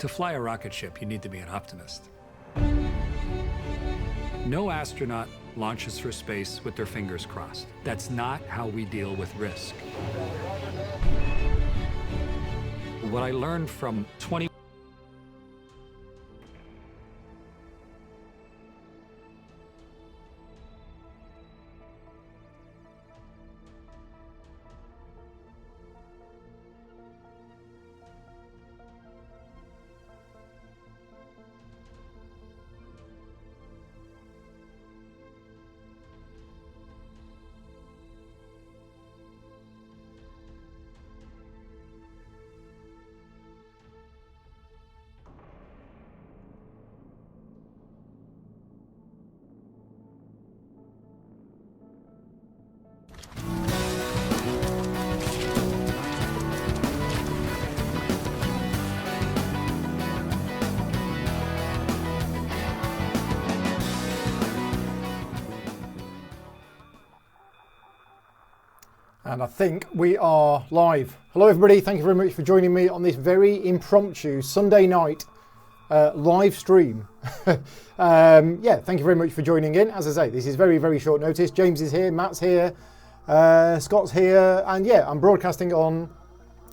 To fly a rocket ship, you need to be an optimist. No astronaut launches for space with their fingers crossed. That's not how we deal with risk. What I learned from 20 And I think we are live. Hello everybody, thank you very much for joining me on this very impromptu Sunday night live stream. Yeah, thank you very much for joining in. As I say, this is very, very short notice. James is here, Matt's here, Scott's here, and yeah, I'm broadcasting on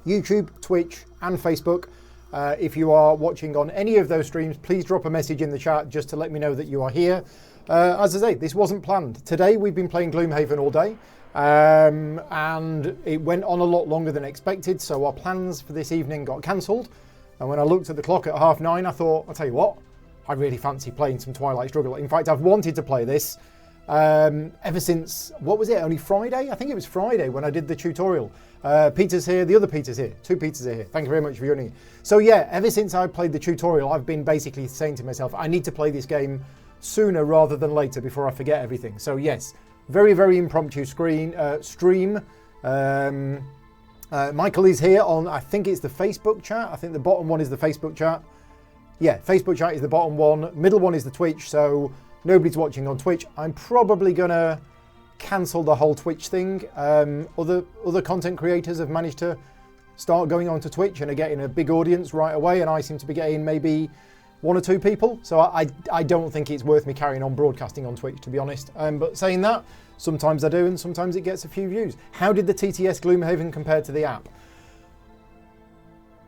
YouTube, Twitch and Facebook. If you are watching on any of those streams, please drop a message in the chat just to let me know that you are here. As I say, this wasn't planned. Today we've been playing Gloomhaven all day. And it went on a lot longer than expected, so our plans for this evening got cancelled. And when I looked at the clock at 9:30, I thought, I'll tell you what, I really fancy playing some Twilight Struggle. In fact, I've wanted to play this ever since, what was it, only Friday? I think it was Friday when I did the tutorial. Peter's here, the other Peter's here, two Peters are here. Thank you very much for joining. So yeah, ever since I played the tutorial, I've been basically saying to myself, I need to play this game sooner rather than later before I forget everything. So yes, very, very impromptu stream. Michael is here on, I think it's the Facebook chat. I think the bottom one is the Facebook chat. Yeah, Facebook chat is the bottom one. Middle one is the Twitch, so nobody's watching on Twitch. I'm probably going to cancel the whole Twitch thing. Other content creators have managed to start going on to Twitch and are getting a big audience right away, and I seem to be getting maybe one or two people, so I don't think it's worth me carrying on broadcasting on Twitch, to be honest. But saying that, sometimes I do and sometimes it gets a few views. How did the TTS Gloomhaven compare to the app?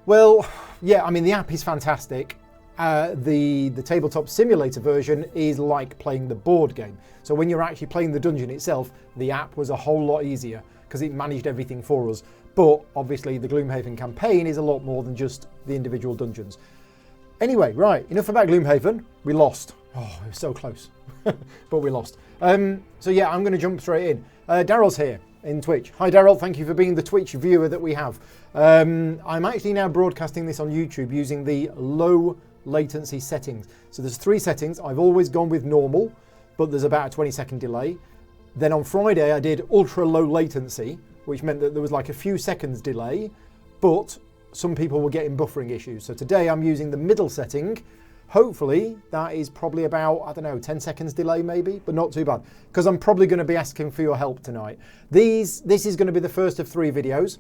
Well, yeah, I mean, the app is fantastic. The tabletop simulator version is like playing the board game. So when you're actually playing the dungeon itself, the app was a whole lot easier because it managed everything for us. But obviously the Gloomhaven campaign is a lot more than just the individual dungeons. Anyway, right, enough about Gloomhaven. We lost. Oh, it was so close, but we lost. So yeah, I'm going to jump straight in. Daryl's here in Twitch. Hi Daryl, thank you for being the Twitch viewer that we have. I'm actually now broadcasting this on YouTube using the low latency settings. So there's 3 settings. I've always gone with normal, but there's about a 20-second delay. Then on Friday, I did ultra low latency, which meant that there was like a few seconds delay, but some people were getting buffering issues. So today I'm using the middle setting. Hopefully that is probably about, I don't know, 10 seconds delay maybe, but not too bad, because I'm probably going to be asking for your help tonight. This is going to be the first of 3 videos.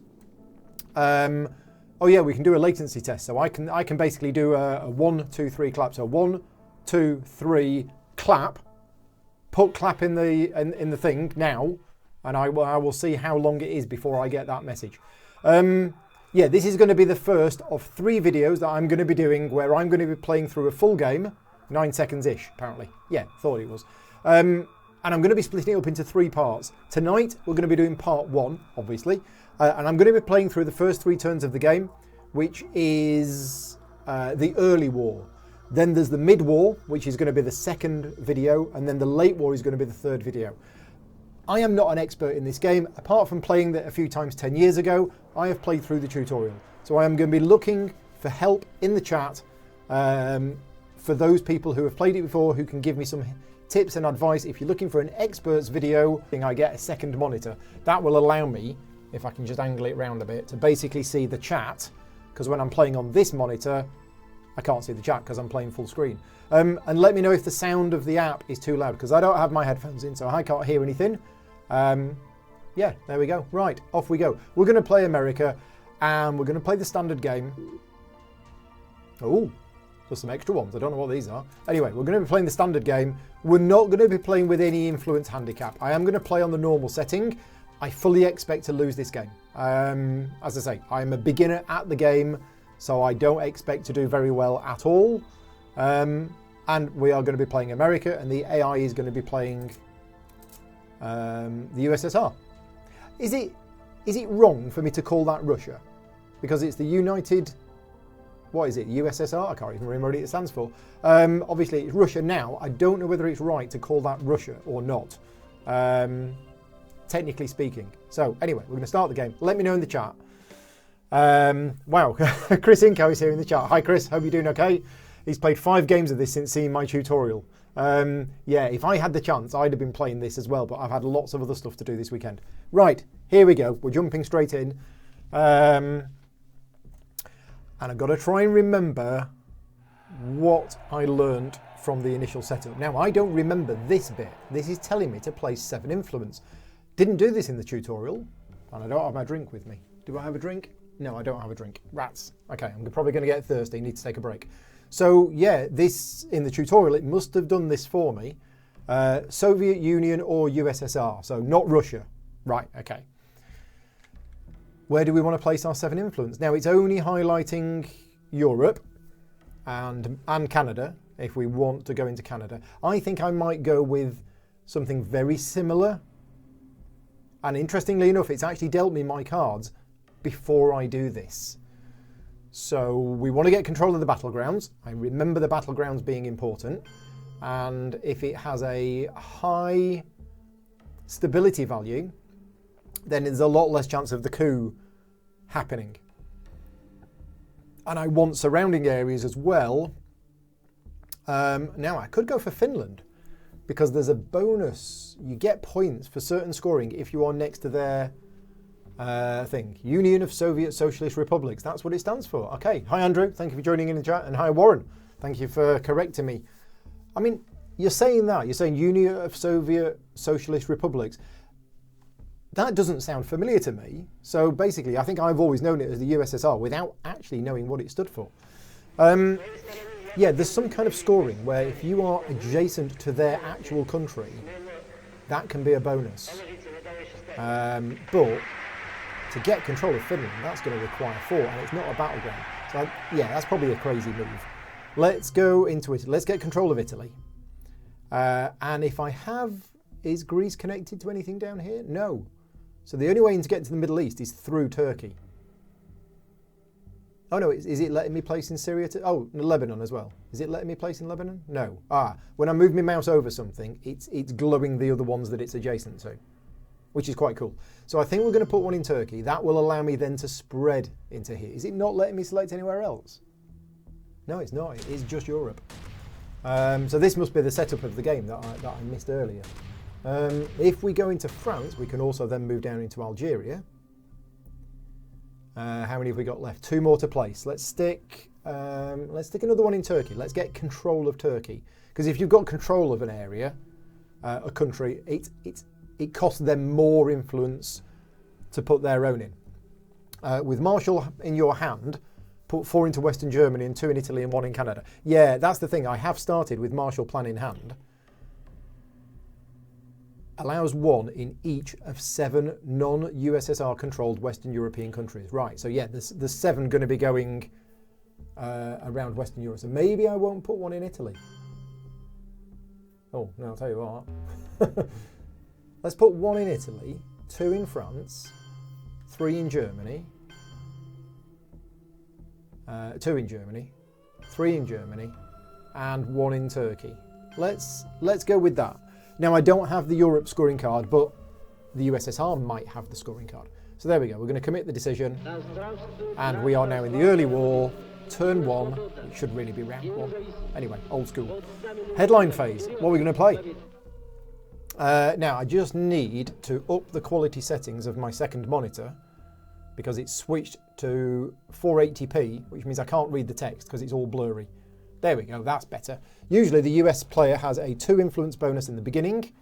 Oh yeah, we can do a latency test. So I can basically do a 1, 2, 3 clap. So 1, 2, 3 clap. Put clap in the thing now, and I will see how long it is before I get that message. Yeah, this is going to be the first of 3 videos that I'm going to be doing where I'm going to be playing through a full game, 9 seconds-ish, apparently. Yeah, thought it was. And I'm going to be splitting it up into 3 parts. Tonight, we're going to be doing part 1, obviously. And I'm going to be playing through the first 3 turns of the game, which is the early war. Then there's the mid-war, which is going to be the second video, and then the late war is going to be the 3rd video. I am not an expert in this game. Apart from playing it a few times 10 years ago, I have played through the tutorial. So I am going to be looking for help in the chat for those people who have played it before, who can give me some tips and advice. If you're looking for an expert's video, I get a second monitor. That will allow me, if I can just angle it around a bit, to basically see the chat, because when I'm playing on this monitor, I can't see the chat because I'm playing full screen. And let me know if the sound of the app is too loud, because I don't have my headphones in, so I can't hear anything. Yeah, there we go. Right, off we go. We're going to play America, and we're going to play the standard game. Oh, there's some extra ones. I don't know what these are. Anyway, we're going to be playing the standard game. We're not going to be playing with any influence handicap. I am going to play on the normal setting. I fully expect to lose this game. As I say, I'm a beginner at the game, so I don't expect to do very well at all. And we are going to be playing America, and the AI is going to be playing the USSR. Is it wrong for me to call that Russia? Because it's the United... What is it? USSR? I can't even remember what it stands for. Obviously, it's Russia now. I don't know whether it's right to call that Russia or not, technically speaking. So, anyway, we're going to start the game. Let me know in the chat. Wow, Chris Inco is here in the chat. Hi, Chris. Hope you're doing okay. He's played 5 games of this since seeing my tutorial. Yeah, if I had the chance, I'd have been playing this as well, but I've had lots of other stuff to do this weekend. Right, here we go. We're jumping straight in. And I've got to try and remember what I learned from the initial setup. Now, I don't remember this bit. This is telling me to place 7 influence. Didn't do this in the tutorial, and I don't have my drink with me. Do I have a drink? No, I don't have a drink. Rats. Okay, I'm probably going to get thirsty, need to take a break. So, yeah, this, in the tutorial, it must have done this for me. Soviet Union or USSR, so not Russia. Right, okay. Where do we want to place our 7 influence? Now, it's only highlighting Europe and Canada, if we want to go into Canada. I think I might go with something very similar. And interestingly enough, it's actually dealt me my cards before I do this. So we want to get control of the battlegrounds. I remember the battlegrounds being important. And if it has a high stability value, then there's a lot less chance of the coup happening. And I want surrounding areas as well. Now, I could go for Finland, because there's a bonus. You get points for certain scoring if you are next to their thing. Union of Soviet Socialist Republics. That's what it stands for. Okay. Hi, Andrew. Thank you for joining in the chat. And hi, Warren. Thank you for correcting me. I mean, you're saying that. You're saying Union of Soviet Socialist Republics. That doesn't sound familiar to me. So basically, I think I've always known it as the USSR without actually knowing what it stood for. Yeah, there's some kind of scoring where if you are adjacent to their actual country, that can be a bonus. But to get control of Finland, that's going to require 4, and it's not a battleground. So yeah, that's probably a crazy move. Let's go into it. Let's get control of Italy. And if I have... Is Greece connected to anything down here? No. So the only way to get to the Middle East is through Turkey. Oh no, is it letting me place in Syria? Oh, Lebanon as well. Is it letting me place in Lebanon? No. When I move my mouse over something, it's glowing the other ones that it's adjacent to, which is quite cool. So I think we're going to put one in Turkey. That will allow me then to spread into here. Is it not letting me select anywhere else? No, it's not. It's just Europe. So this must be the setup of the game that I missed earlier. If we go into France, we can also then move down into Algeria. How many have we got left? 2 more to place. Let's stick another one in Turkey. Let's get control of Turkey, because if you've got control of an area, a country, it costs them more influence to put their own in. With Marshall in your hand, put 4 into Western Germany and 2 in Italy and 1 in Canada. Yeah, that's the thing. I have started with Marshall Plan in hand. Allows 1 in each of 7 non-USSR controlled Western European countries. Right, so yeah, there's 7 going to be going around Western Europe. So maybe I won't put 1 in Italy. Oh, no, I'll tell you what. Let's put 1 in Italy, 2 in France, 3 in Germany, 2 in Germany, 3 in Germany, and 1 in Turkey. Let's go with that. Now, I don't have the Europe scoring card, but the USSR might have the scoring card. So there we go. We're going to commit the decision. And we are now in the early war, turn 1. It should really be round 1. Anyway, old school. Headline phase. What are we going to play? Now, I just need to up the quality settings of my second monitor, because it's switched to 480p, which means I can't read the text because it's all blurry. There we go, that's better. Usually the US player has a 2 influence bonus in the beginning.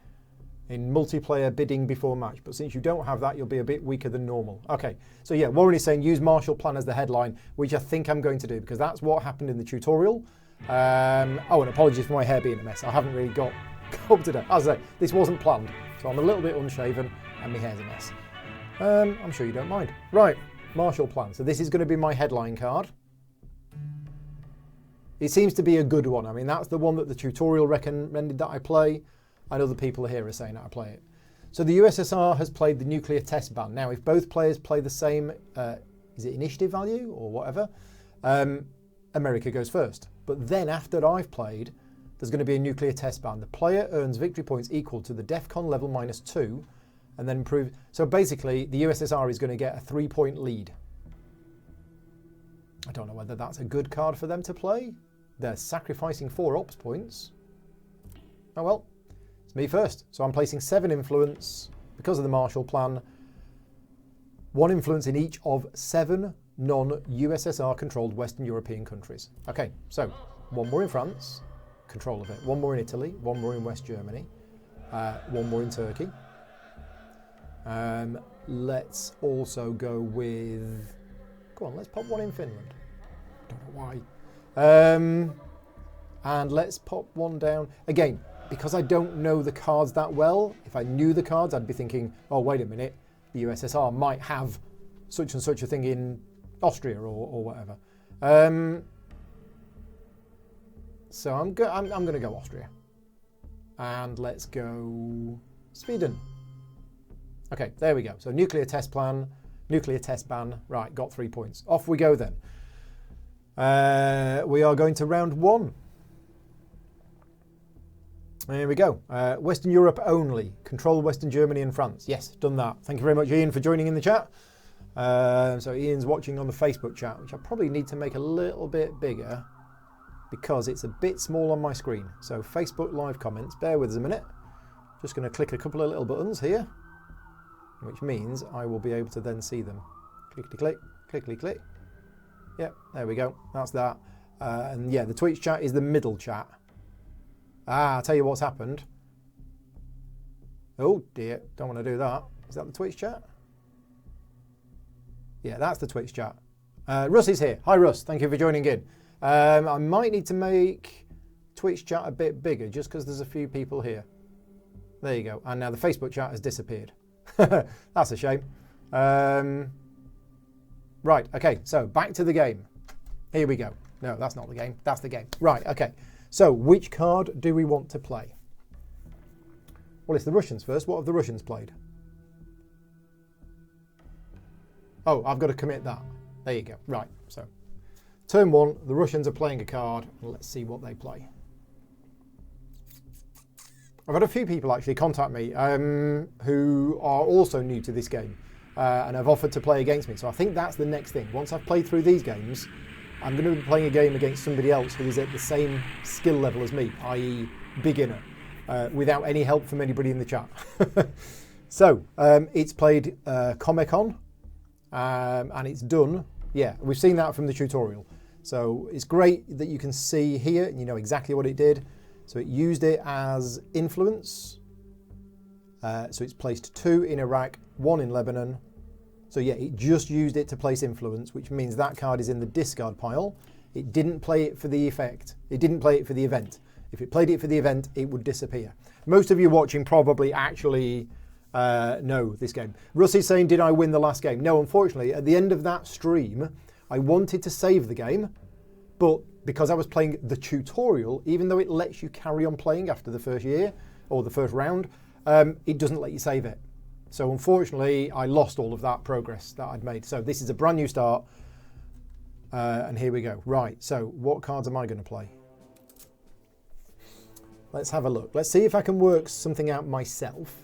in multiplayer bidding before match. But since you don't have that, you'll be a bit weaker than normal. Okay, so yeah, Warren is saying use Marshall Plan as the headline, which I think I'm going to do because that's what happened in the tutorial. Oh, and apologies for my hair being a mess. I haven't really got up to date. As I say, this wasn't planned, so I'm a little bit unshaven and my hair's a mess. I'm sure you don't mind. Right, Marshall Plan. So this is going to be my headline card. It seems to be a good one. I mean, that's the one that the tutorial recommended that I play, and other people here are saying that I play it. So the USSR has played the nuclear test ban. Now, if both players play the same, is it initiative value or whatever, America goes first. But then after I've played, there's going to be a nuclear test ban. The player earns victory points equal to the DEFCON level -2, and then improve. So basically, the USSR is going to get a 3-point lead. I don't know whether that's a good card for them to play. They're sacrificing 4 ops points. Oh well. It's me first. So I'm placing 7 influence because of the Marshall Plan. 1 influence in each of 7 non-USSR controlled Western European countries. Okay, so 1 more in France, control of it. 1 more in Italy, 1 more in West Germany, 1 more in Turkey. Let's also go with, go on, let's pop 1 in Finland. Don't know why. And let's pop 1 down. Again, because I don't know the cards that well, if I knew the cards, I'd be thinking, oh, wait a minute, the USSR might have such and such a thing in Austria or whatever. So I'm going to go Austria. And let's go Sweden. Okay, there we go. So nuclear test plan, nuclear test ban. Right, got 3 points. Off we go then. We are going to round 1. There we go. Western Europe only. Control Western Germany and France. Yes, done that. Thank you very much, Ian, for joining in the chat. So Ian's watching on the Facebook chat, which I probably need to make a little bit bigger because it's a bit small on my screen. So Facebook live comments, bear with us a minute. Just going to click a couple of little buttons here, which means I will be able to then see them. Clickety-click, clickety-click. Yep, there we go. That's that. And yeah, the Twitch chat is the middle chat. I'll tell you what's happened. Oh dear, don't want to do that. Is that the Twitch chat? Yeah, that's the Twitch chat. Russ is here. Hi Russ, thank you for joining in. I might need to make Twitch chat a bit bigger just because there's a few people here. There you go. And now the Facebook chat has disappeared. That's a shame. Right, okay, so back to the game. Here we go. No, that's not the game. That's the game. Right, okay. So, which card do we want to play? Well, it's the Russians first. What have the Russians played? Oh, I've got to commit that. There you go. Right, so turn 1, the Russians are playing a card. Let's see what they play. I've had a few people actually contact me who are also new to this game and have offered to play against me. So I think that's the next thing. Once I've played through these games, I'm going to be playing a game against somebody else who is at the same skill level as me, i.e. beginner, without any help from anybody in the chat. So, it's played Comic-Con, and it's done. Yeah, we've seen that from the tutorial. So it's great that you can see here, and you know exactly what it did. So it used it as influence. So it's placed 2 in Iraq, 1 in Lebanon. So yeah, it just used it to place influence, which means that card is in the discard pile. It didn't play it for the effect. It didn't play it for the event. If it played it for the event, it would disappear. Most of you watching probably actually know this game. Russ is saying, did I win the last game? No, unfortunately, at the end of that stream, I wanted to save the game, but because I was playing the tutorial, even though it lets you carry on playing after the first year or the first round, it doesn't let you save it. So unfortunately, I lost all of that progress that I'd made. So this is a brand new start. And here we go. Right, so what cards am I going to play? Let's have a look. Let's see if I can work something out myself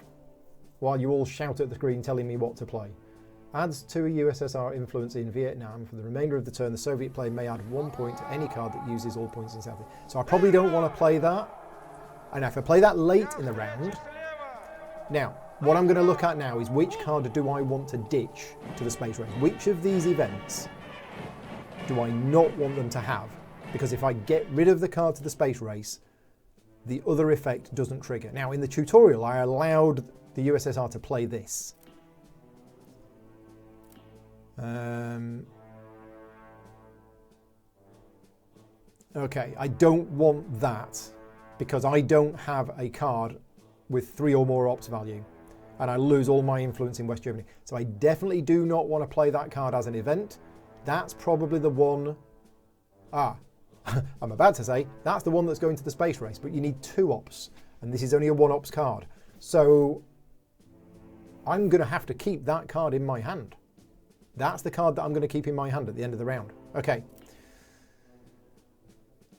while you all shout at the screen telling me what to play. Adds to a USSR influence in Vietnam. For the remainder of the turn, the Soviet player may add 1 point to any card that uses all points in South. So I probably don't want to play that. And if I play that late in the round... Now, what I'm going to look at now is which card do I want to ditch to the space race? Which of these events do I not want them to have? Because if I get rid of the card to the space race, the other effect doesn't trigger. Now, in the tutorial, I allowed the USSR to play this. Okay, I don't want that because I don't have a card with 3 or more ops value and I lose all my influence in West Germany. So I definitely do not want to play that card as an event. That's probably the one... I'm about to say, that's the one that's going to the space race, but you need 2 ops, and this is only a 1 ops card. So I'm going to have to keep that card in my hand. That's the card that I'm going to keep in my hand at the end of the round. Okay.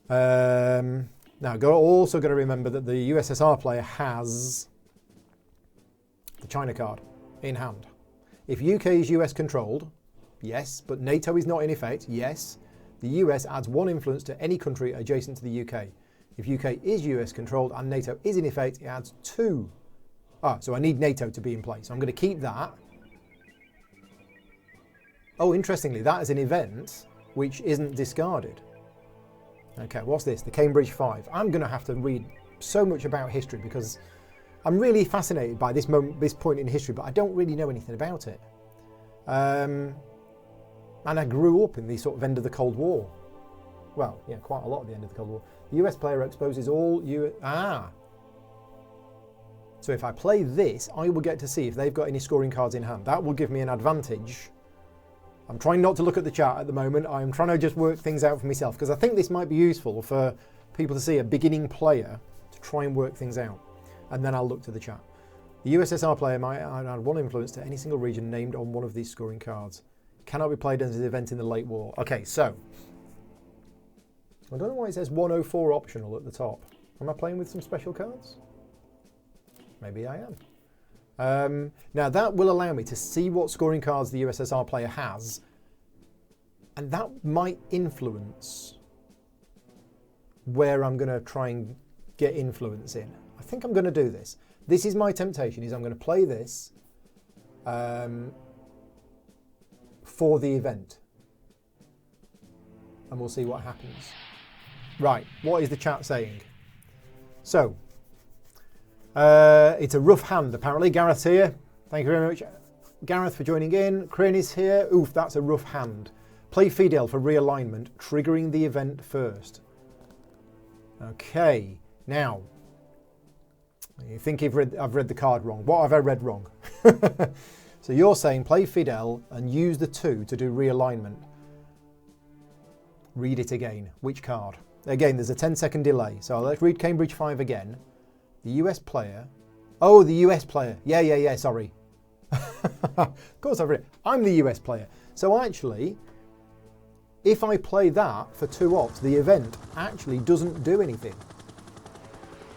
Now, also got to remember that the USSR player has the China card in hand. If UK is US controlled, yes, but NATO is not in effect, yes. The US adds 1 influence to any country adjacent to the UK. If UK is US controlled and NATO is in effect, it adds 2. So I need NATO to be in place. So I'm going to keep that. Oh, interestingly, that is an event which isn't discarded. Okay, what's this? The Cambridge 5. I'm going to have to read so much about history because I'm really fascinated by this point in history, but I don't really know anything about it. And I grew up in the sort of end of the Cold War. Well, yeah, quite a lot at the end of the Cold War. The US player exposes all So if I play this, I will get to see if they've got any scoring cards in hand. That will give me an advantage. I'm trying not to look at the chat at the moment. I'm trying to just work things out for myself because I think this might be useful for people to see, a beginning player, to try and work things out. And then I'll look to the chat. The USSR player might add 1 influence to any single region named on one of these scoring cards. Cannot be played as an event in the late war. Okay, so I don't know why it says 104 optional at the top. Am I playing with some special cards? Maybe I am. Now that will allow me to see what scoring cards the USSR player has, and that might influence where I'm going to try and get influence in. I think I'm going to do this. This is my temptation, is I'm going to play this for the event. And we'll see what happens. Right, what is the chat saying? So, it's a rough hand, apparently. Gareth's here. Thank you very much, Gareth, for joining in. Crane is here. Oof, that's a rough hand. Play Fidel for realignment, triggering the event first. Okay, now, you think I've read the card wrong. What have I read wrong? So you're saying play Fidel and use the 2 to do realignment. Read it again. Which card? Again, there's a 10-second delay. So let's read Cambridge 5 again. The US player. Oh, the US player. Yeah, sorry. Of course I've read it. I'm the US player. So actually, if I play that for 2 ops, the event actually doesn't do anything.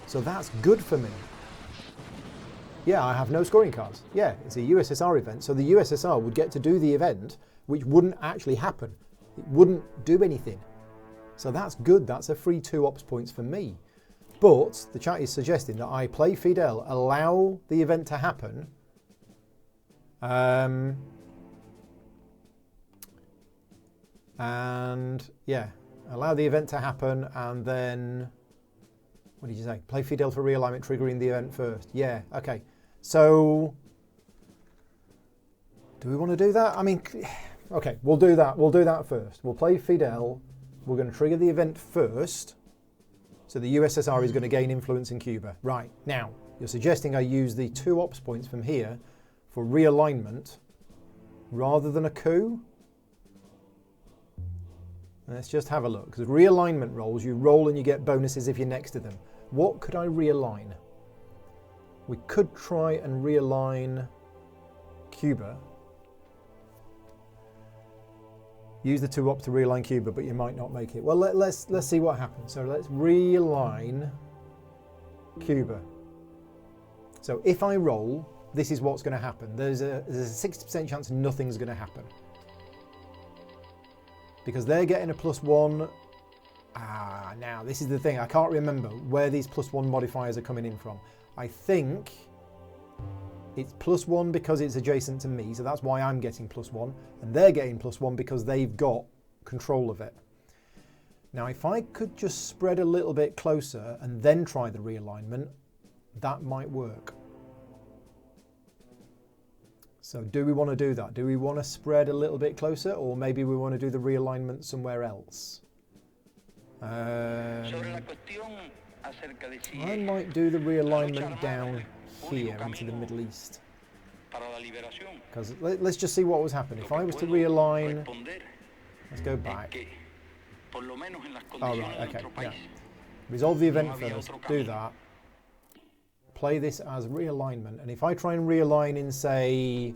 So that's good for me. Yeah, I have no scoring cards. Yeah, it's a USSR event, so the USSR would get to do the event, which wouldn't actually happen. It wouldn't do anything. So that's good. That's a free 2 ops points for me. But the chat is suggesting that I play Fidel, allow the event to happen. And yeah, allow the event to happen, and then what did you say? Play Fidel for realignment, triggering the event first. Yeah, okay. So do we want to do that? I mean, okay, we'll do that. We'll do that first. We'll play Fidel. We're going to trigger the event first. So the USSR is going to gain influence in Cuba. Right, now, you're suggesting I use the 2 ops points from here for realignment rather than a coup? Let's just have a look, because realignment rolls, you roll and you get bonuses if you're next to them. What could I realign? We could try and realign Cuba. Use the 2 ops to realign Cuba, but you might not make it. Well, let's see what happens. So let's realign Cuba. So if I roll, this is what's going to happen. There's a 60% chance nothing's going to happen. Because they're getting a +1. Now this is the thing. I can't remember where these +1 modifiers are coming in from. I think it's +1 because it's adjacent to me, so that's why I'm getting +1, and they're getting +1 because they've got control of it. Now, if I could just spread a little bit closer and then try the realignment, that might work. So do we want to do that? Do we want to spread a little bit closer, or maybe we want to do the realignment somewhere else? I might do the realignment down here into the Middle East. Because let's just see what was happening. If I was to realign, let's go back. Oh, right, okay, yeah. Resolve the event first, do that. Play this as realignment. And if I try and realign in, say,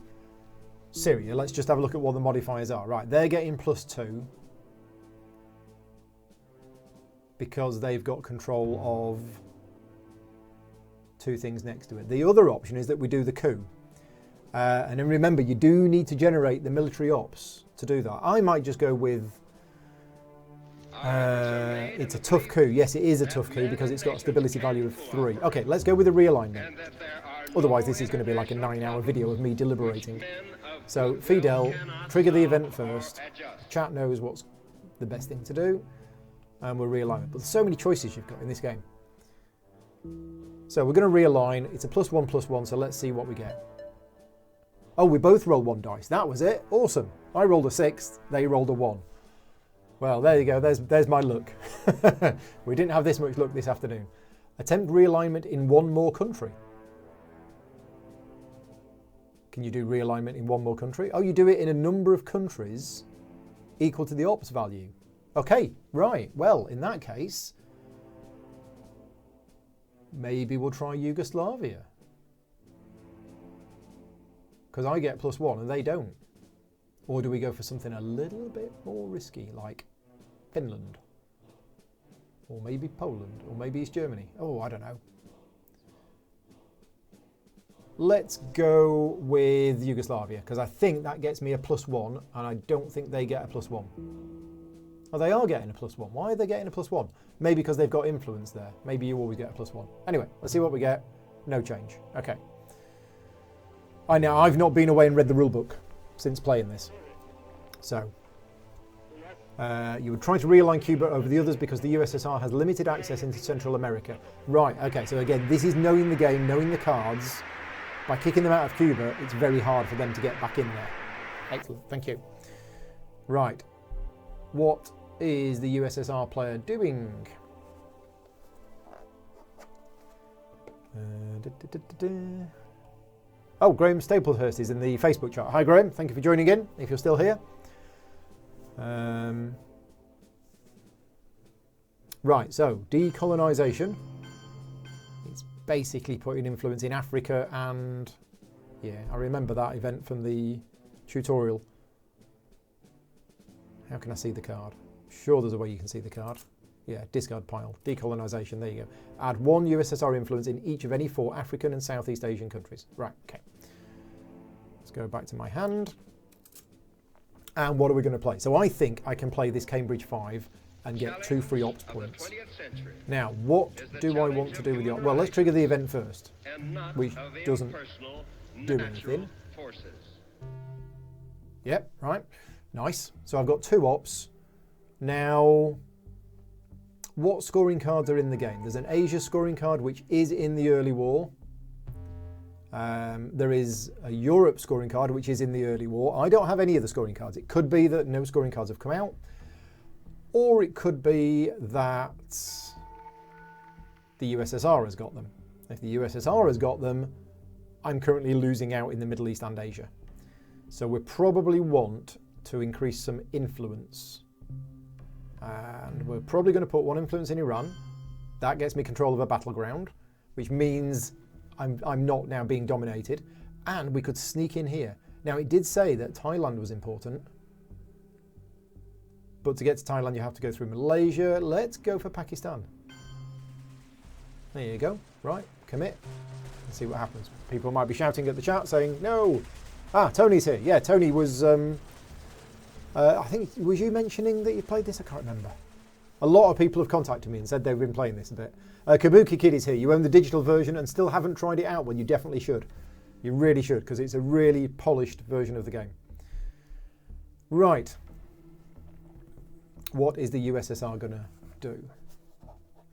Syria, let's just have a look at what the modifiers are. Right, they're getting +2 because they've got control of 2 things next to it. The other option is that we do the coup. And then remember, you do need to generate the military ops to do that. I might just go with... it's a tough coup. Yes, it is a tough coup because it's got a stability value of 3. Okay, let's go with the realignment. Otherwise, this is going to be like a 9-hour video of me deliberating. So, Fidel, trigger the event first. The chat knows what's the best thing to do. And we'll realign it. But there's so many choices you've got in this game. So, we're going to realign. It's a +1/+1, so let's see what we get. Oh, we both rolled 1 dice. That was it. Awesome. I rolled a 6. They rolled a 1. Well, there you go. There's my luck. We didn't have this much luck this afternoon. Attempt realignment in 1 more country. Can you do realignment in 1 more country? Oh, you do it in a number of countries equal to the ops value. Okay, right. Well, in that case, maybe we'll try Yugoslavia. Because I get +1 and they don't. Or do we go for something a little bit more risky, like Finland? Or maybe Poland? Or maybe it's Germany? Oh, I don't know. Let's go with Yugoslavia, because I think that gets me a +1, and I don't think they get a +1. Oh, they are getting a +1. Why are they getting a +1? Maybe because they've got influence there. Maybe you always get a +1. Anyway, let's see what we get. No change. Okay. I know, I've not been away and read the rulebook since playing this. So, you would try to realign Cuba over the others because the USSR has limited access into Central America. Right, okay, so again, this is knowing the game, knowing the cards. By kicking them out of Cuba, it's very hard for them to get back in there. Excellent, thank you. Right, what is the USSR player doing? Oh, Graham Staplehurst is in the Facebook chat. Hi, Graham. Thank you for joining in, if you're still here. Right, so decolonisation. It's basically putting influence in Africa and... Yeah, I remember that event from the tutorial. How can I see the card? Sure, there's a way you can see the card. Yeah, discard pile. Decolonisation, there you go. Add 1 USSR influence in each of any 4 African and Southeast Asian countries. Right, okay. Let's go back to my hand. And what are we going to play? So I think I can play this Cambridge 5 and get 2 free ops points. Now, what do I want to do with the ops? Well, let's trigger the event first, which doesn't do anything. Yep, right. Nice. So I've got 2 ops. Now... what scoring cards are in the game? There's an Asia scoring card, which is in the early war. There is a Europe scoring card, which is in the early war. I don't have any of the scoring cards. It could be that no scoring cards have come out. Or it could be that the USSR has got them. If the USSR has got them, I'm currently losing out in the Middle East and Asia. So we probably want to increase some influence. And we're probably going to put 1 influence in Iran. That gets me control of a battleground, which means I'm not now being dominated. And we could sneak in here. Now, it did say that Thailand was important. But to get to Thailand, you have to go through Malaysia. Let's go for Pakistan. There you go. Right, commit. Let's see what happens. People might be shouting at the chat saying, no. Ah, Tony's here. Yeah, Tony was... I think, was you mentioning that you played this? I can't remember. A lot of people have contacted me and said they've been playing this a bit. Kabuki Kid is here. You own the digital version and still haven't tried it out? Well, you definitely should. You really should, because it's a really polished version of the game. Right. What is the USSR going to do?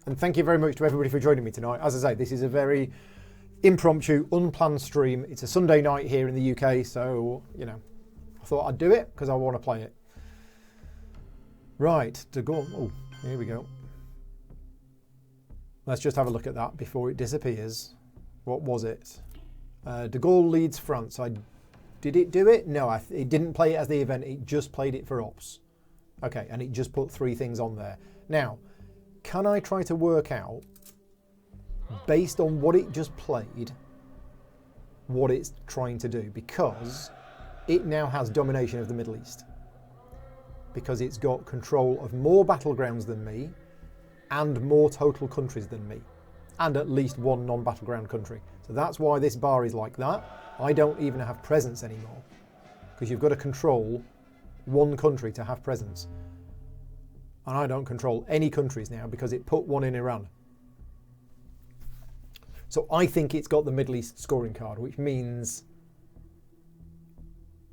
And thank you very much to everybody for joining me tonight. As I say, this is a very impromptu, unplanned stream. It's a Sunday night here in the UK, so, you know, I thought I'd do it because I want to play it. Right, De Gaulle. Oh, here we go. Let's just have a look at that before it disappears. What was it? De Gaulle leads France. Did it do it? No, it didn't play it as the event. It just played it for ops. Okay, and it just put 3 things on there. Now, can I try to work out, based on what it just played, what it's trying to do? Because it now has domination of the Middle East. Because it's got control of more battlegrounds than me, and more total countries than me, and at least 1 non-battleground country. So that's why this bar is like that. I don't even have presence anymore, because you've got to control 1 country to have presence. And I don't control any countries now because it put 1 in Iran. So I think it's got the Middle East scoring card, which means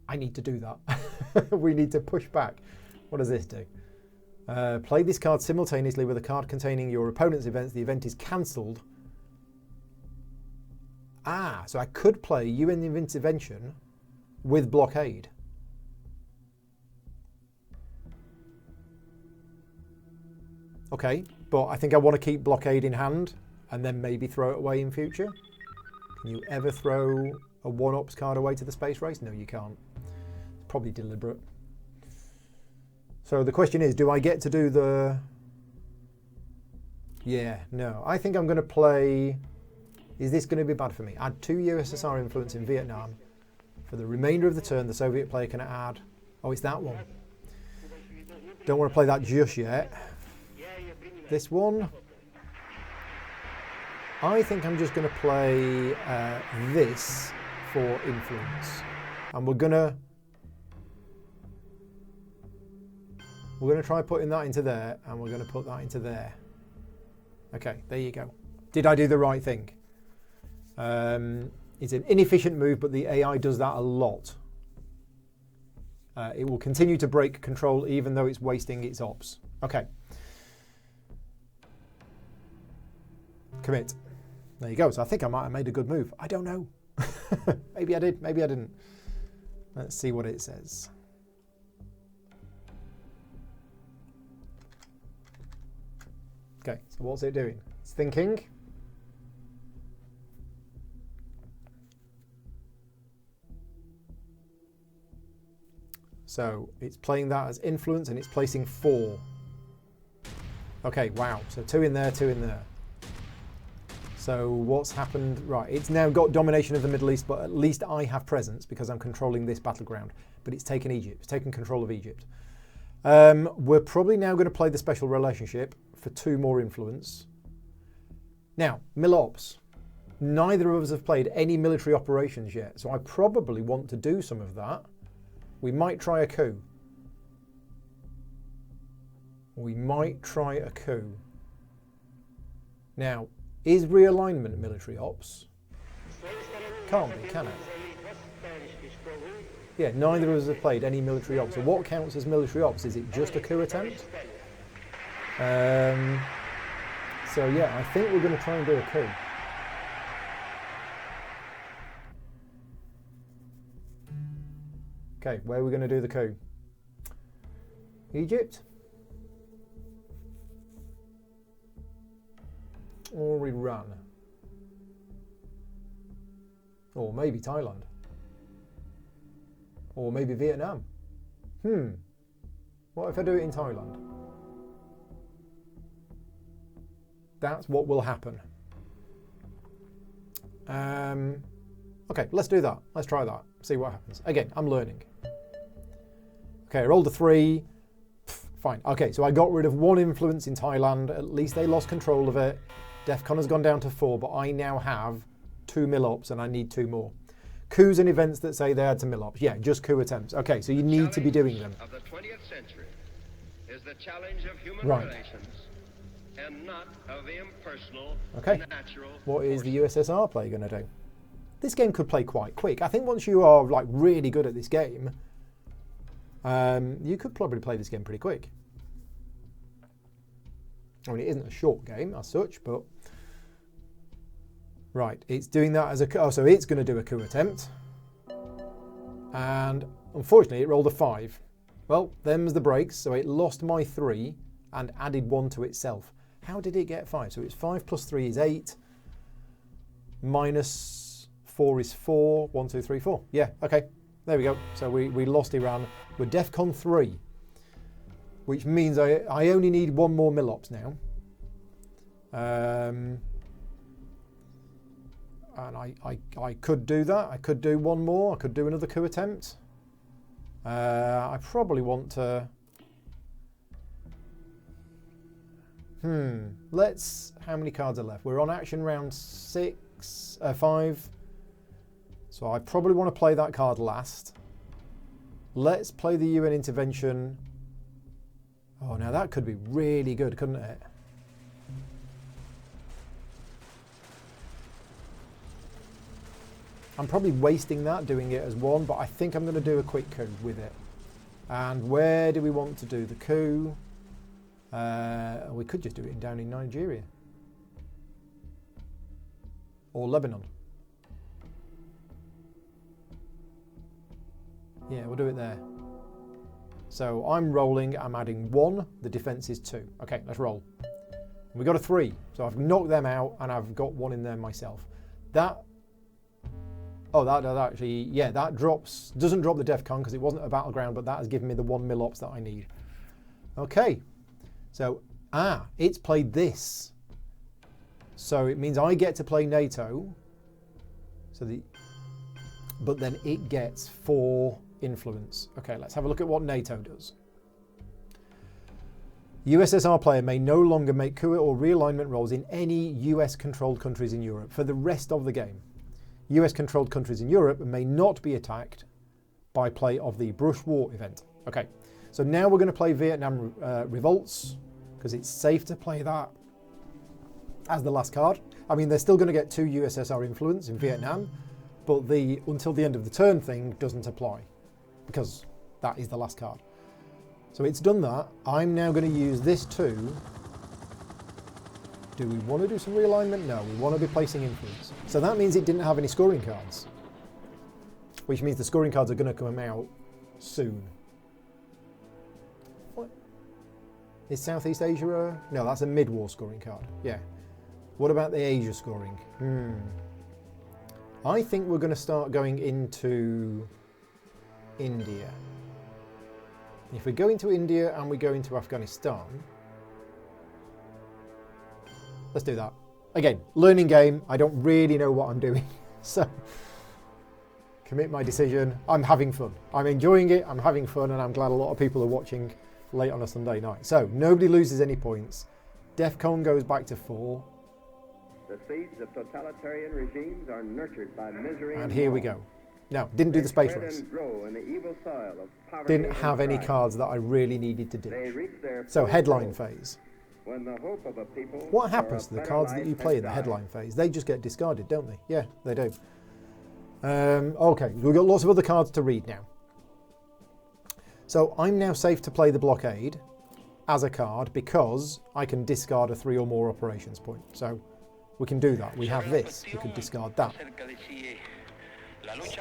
I need to do that. We need to push back. What does this do? Play this card simultaneously with a card containing your opponent's events. The event is cancelled. Ah, so I could play UN Intervention with blockade. Okay, but I think I want to keep blockade in hand and then maybe throw it away in future. Can you ever throw a 1-ops card away to the space race? No, you can't. It's probably deliberate. So the question is, do I get to do the... Yeah, no. I think I'm going to play... Is this going to be bad for me? Add 2 USSR influence in Vietnam. For the remainder of the turn, the Soviet player can add... Oh, it's that one. Don't want to play that just yet. This one. I think I'm just going to play this for influence. And we're going to try putting that into there, and we're going to put that into there. Okay, there you go. Did I do the right thing? It's an inefficient move, but the AI does that a lot. It will continue to break control even though it's wasting its ops. Okay. Commit. There you go. So I think I might have made a good move. I don't know. Maybe I did, maybe I didn't. Let's see what it says. Okay, so what's it doing? It's thinking. So it's playing that as influence and it's placing 4. Okay, wow. So 2 in there, 2 in there. So what's happened? Right, it's now got domination of the Middle East, but at least I have presence because I'm controlling this battleground. But it's taken Egypt. It's taken control of Egypt. We're probably now going to play the special relationship for 2 more influence. Now, Milops. Neither of us have played any military operations yet, so I probably want to do some of that. We might try a coup. We might try a coup. Now, is realignment military ops? Can't be, can it? Yeah, neither of us have played any military ops. So what counts as military ops? Is it just a coup attempt? So yeah, I think we're going to try and do a coup. Okay, where are we going to do the coup? Egypt? Or Iran? Or maybe Thailand? Or maybe Vietnam? What if I do it in Thailand? That's what will happen. Okay, let's do that. Let's try that. See what happens. Again, I'm learning. Okay, I rolled a 3. Fine. Okay, so I got rid of 1 influence in Thailand. At least they lost control of it. DEFCON has gone down to 4, but I now have 2 Milops and I need 2 more. Coups and events that say they had some Milops. Yeah, just coup attempts. Okay, so you need to be doing them. Of the 20th century is the challenge of human relations and not of the impersonal, natural what is the USSR play going to do? This game could play quite quick. I think once you are like really good at this game, you could probably play this game pretty quick. I mean, it isn't a short game as such, but... Right, it's doing that as a... Oh, so it's going to do a coup attempt. And unfortunately, it rolled a 5. Well, them's the breaks, so it lost my 3 and added 1 to itself. How did it get 5? So it's 5 plus 3 is 8. Minus 4 is 4. 1, 2, 3, 4. Yeah, okay. There we go. So we lost Iran. We're DEFCON 3. Which means I only need 1 more Milops now. And I could do that. I could do 1 more. I could do another coup attempt. I probably want to... Let's... How many cards are left? We're on action round 5. So I probably want to play that card last. Let's play the UN intervention. Oh, now that could be really good, couldn't it? I'm probably wasting that doing it as 1, but I think I'm going to do a quick coup with it. And where do we want to do the coup? We could just do it down in Nigeria. Or Lebanon. Yeah, we'll do it there. So I'm rolling, I'm adding 1, the defense is 2. Okay, let's roll. We got a 3, so I've knocked them out and I've got 1 in there myself. That actually, yeah, that doesn't drop the DEFCON because it wasn't a battleground, but that has given me the 1 Milops that I need. Okay, so, it's played this. So it means I get to play NATO, but then it gets 4 influence. Okay, let's have a look at what NATO does. USSR player may no longer make coup or realignment rolls in any US-controlled countries in Europe for the rest of the game. US-controlled countries in Europe may not be attacked by play of the Brush War event. Okay, so now we're going to play Vietnam Revolts because it's safe to play that as the last card. I mean, they're still going to get 2 USSR influence in Vietnam, but the until the end of the turn thing doesn't apply because that is the last card. So it's done that. I'm now going to use this too. Do we want to do some realignment? No, we want to be placing influence. So that means it didn't have any scoring cards, which means the scoring cards are going to come out soon. What? Is Southeast Asia no, that's a mid-war scoring card. Yeah. What about the Asia scoring? I think we're going to start going into India. If we go into India and we go into Afghanistan, let's do that. Again, learning game. I don't really know what I'm doing. So, commit my decision. I'm having fun. I'm enjoying it. I'm having fun. And I'm glad a lot of people are watching late on a Sunday night. So, nobody loses any points. DEFCON goes back to 4. The seeds of totalitarian regimes are nurtured by misery and here we go. Now, didn't do the space race. Didn't have any cards that I really needed to ditch. So, headline phase. When the hope of a people what happens to the cards that you play in the headline phase? They just get discarded, don't they? Yeah, they do. Okay, we've got lots of other cards to read now. So I'm now safe to play the blockade as a card because I can discard a 3 or more operations point. So we can do that. We have this. We could discard that.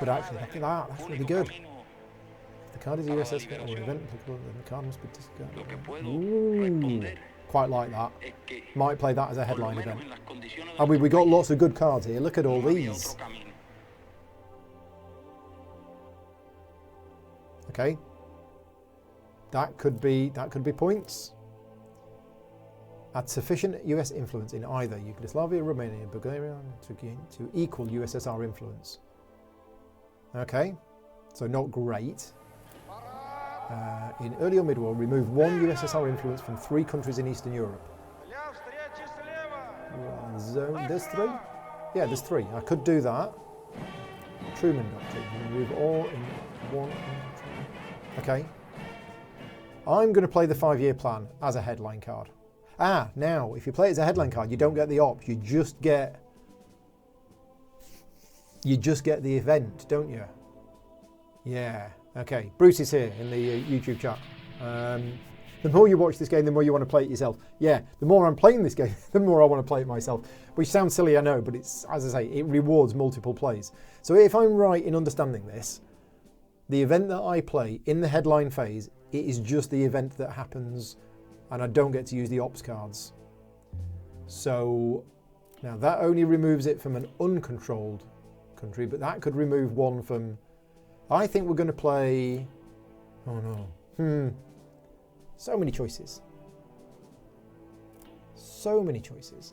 But actually, that's really good. If the card is USS or event, the card must be discarded. Ooh. Quite like that. Might play that as a headline event. And we got lots of good cards here. Look at all these. Okay. That could be points. Add sufficient US influence in either Yugoslavia, Romania, and Bulgaria to equal USSR influence. Okay. So not great. In early or mid-war, remove 1 USSR influence from 3 countries in Eastern Europe. Zone, there's 3? Yeah, there's 3. I could do that. Truman Doctrine. Remove all in 1. Okay. I'm going to play the 5-year plan as a headline card. Now, if you play it as a headline card, you don't get the ops. You just get the event, don't you? Yeah. Okay, Bruce is here in the YouTube chat. The more you watch this game, the more you want to play it yourself. Yeah, the more I'm playing this game, the more I want to play it myself. Which sounds silly, I know, but it's, as I say, it rewards multiple plays. So if I'm right in understanding this, the event that I play in the headline phase, it is just the event that happens, and I don't get to use the ops cards. So now that only removes it from an uncontrolled country, but that could remove one from... I think we're going to play... Oh no. So many choices. So many choices.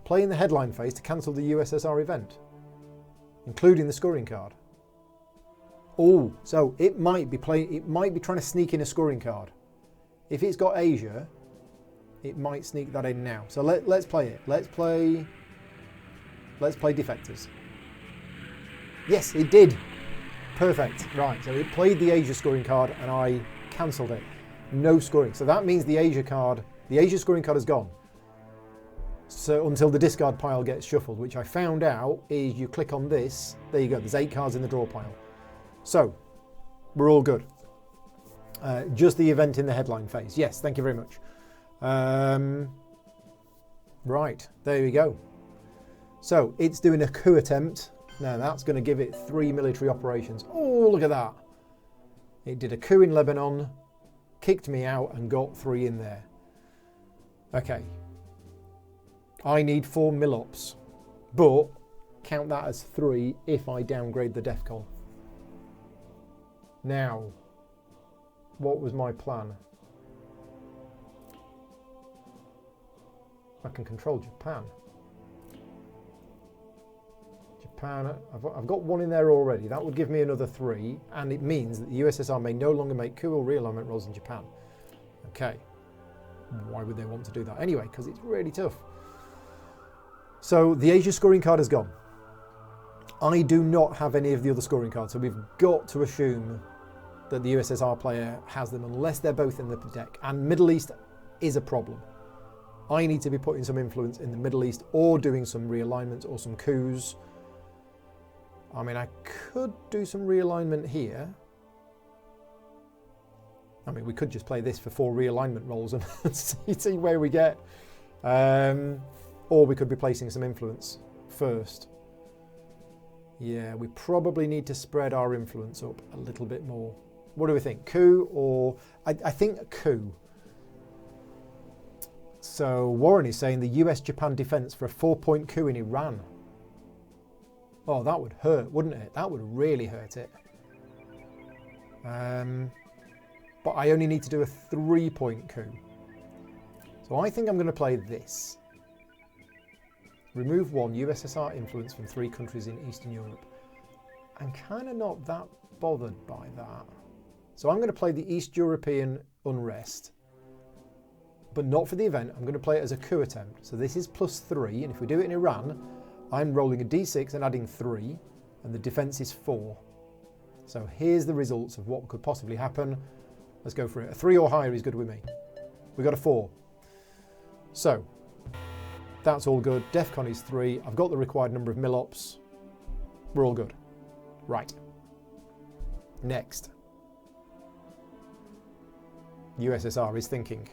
Play in the headline phase to cancel the USSR event, including the scoring card. Oh, so it might be trying to sneak in a scoring card. If it's got Asia, it might sneak that in now. So let's play it. Let's play defectors. Yes, it did. Perfect. Right, so it played the Asia scoring card and I cancelled it. No scoring. So that means the Asia scoring card is gone. So until the discard pile gets shuffled, which I found out is you click on this. There you go. There's 8 cards in the draw pile. So we're all good. Just the event in the headline phase. Yes, thank you very much. Right, there we go. So it's doing a coup attempt. Now that's going to give it 3 military operations. Oh, look at that. It did a coup in Lebanon, kicked me out and got 3 in there. Okay. I need 4 mil-ops, but count that as 3 if I downgrade the DEFCON. Now, what was my plan? I can control Japan. I've got 1 in there already. That would give me another 3, and it means that the USSR may no longer make coup or realignment rolls in Japan. Okay. Why would they want to do that? Anyway, because it's really tough. So the Asia scoring card is gone. I do not have any of the other scoring cards, so we've got to assume that the USSR player has them unless they're both in the deck. And Middle East is a problem. I need to be putting some influence in the Middle East or doing some realignments or some coups. I mean, I could do some realignment here. I mean, we could just play this for 4 realignment rolls and see where we get. Or we could be placing some influence first. Yeah, we probably need to spread our influence up a little bit more. What do we think? Coup or... I think a coup. So Warren is saying the US-Japan defense for a 4-point coup in Iran. Oh, that would hurt, wouldn't it? That would really hurt it. But I only need to do a 3-point coup. So I think I'm going to play this. Remove 1 USSR influence from 3 countries in Eastern Europe. I'm kind of not that bothered by that. So I'm going to play the East European unrest, but not for the event. I'm going to play it as a coup attempt. So this is +3, and if we do it in Iran, I'm rolling a d6 and adding 3, and the defense is 4. So here's the results of what could possibly happen. Let's go for it. A 3 or higher is good with me. We got a 4. So that's all good. DEFCON is 3. I've got the required number of mil-ops. We're all good. Right. Next. USSR is thinking.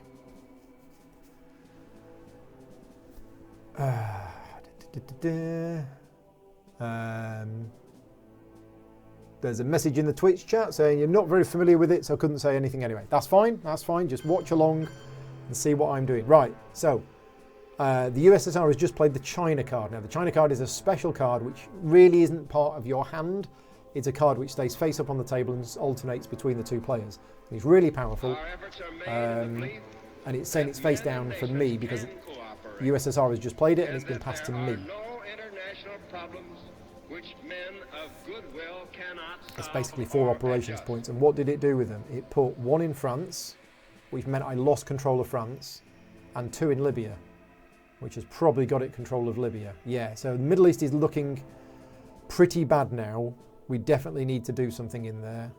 There's a message in the Twitch chat saying you're not very familiar with it, so I couldn't say anything anyway. That's fine. That's fine. Just watch along and see what I'm doing. Right. So the USSR has just played the China card. Now, the China card is a special card which really isn't part of your hand. It's a card which stays face up on the table and alternates between the 2 players. It's really powerful. And it's saying it's face down for me because USSR has just played it and it's been passed to me. It's basically 4 operations points. And what did it do with them? It put 1 in France, which meant I lost control of France, and 2 in Libya, which has probably got it control of Libya. Yeah, so the Middle East is looking pretty bad now. We definitely need to do something in there.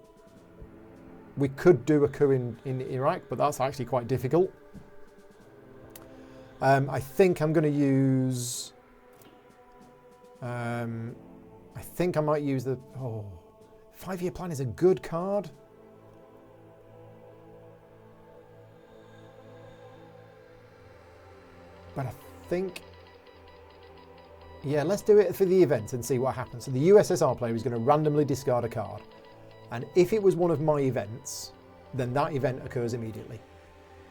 We could do a coup in Iraq, but that's actually quite difficult. I think I'm going to use... I think I might use the... 5-year plan is a good card. But I think, yeah, let's do it for the event and see what happens. So the USSR player is going to randomly discard a card. And if it was one of my events, then that event occurs immediately.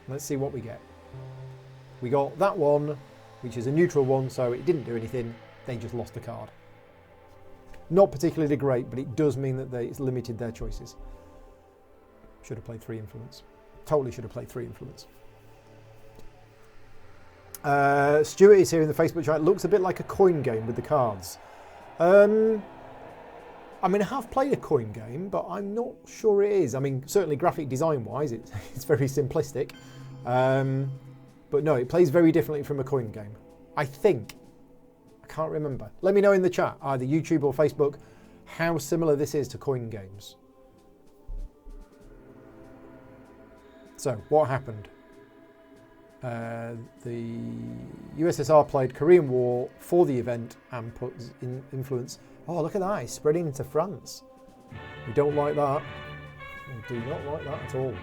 Let's see what we get. We got that one, which is a neutral one, so it didn't do anything. They just lost a card. Not particularly great, but it does mean that it's limited their choices. Should have played 3 influence. Totally should have played 3 influence. Stuart is here in the Facebook chat. It looks a bit like a coin game with the cards. I mean, I have played a coin game, but I'm not sure it is. I mean, certainly graphic design-wise, it's very simplistic. But no, it plays very differently from a coin game. I think. I can't remember. Let me know in the chat, either YouTube or Facebook, how similar this is to coin games. So, what happened? The USSR played Korean War for the event and put in influence. Oh, look at that, it's spreading into France. We don't like that. We do not like that at all.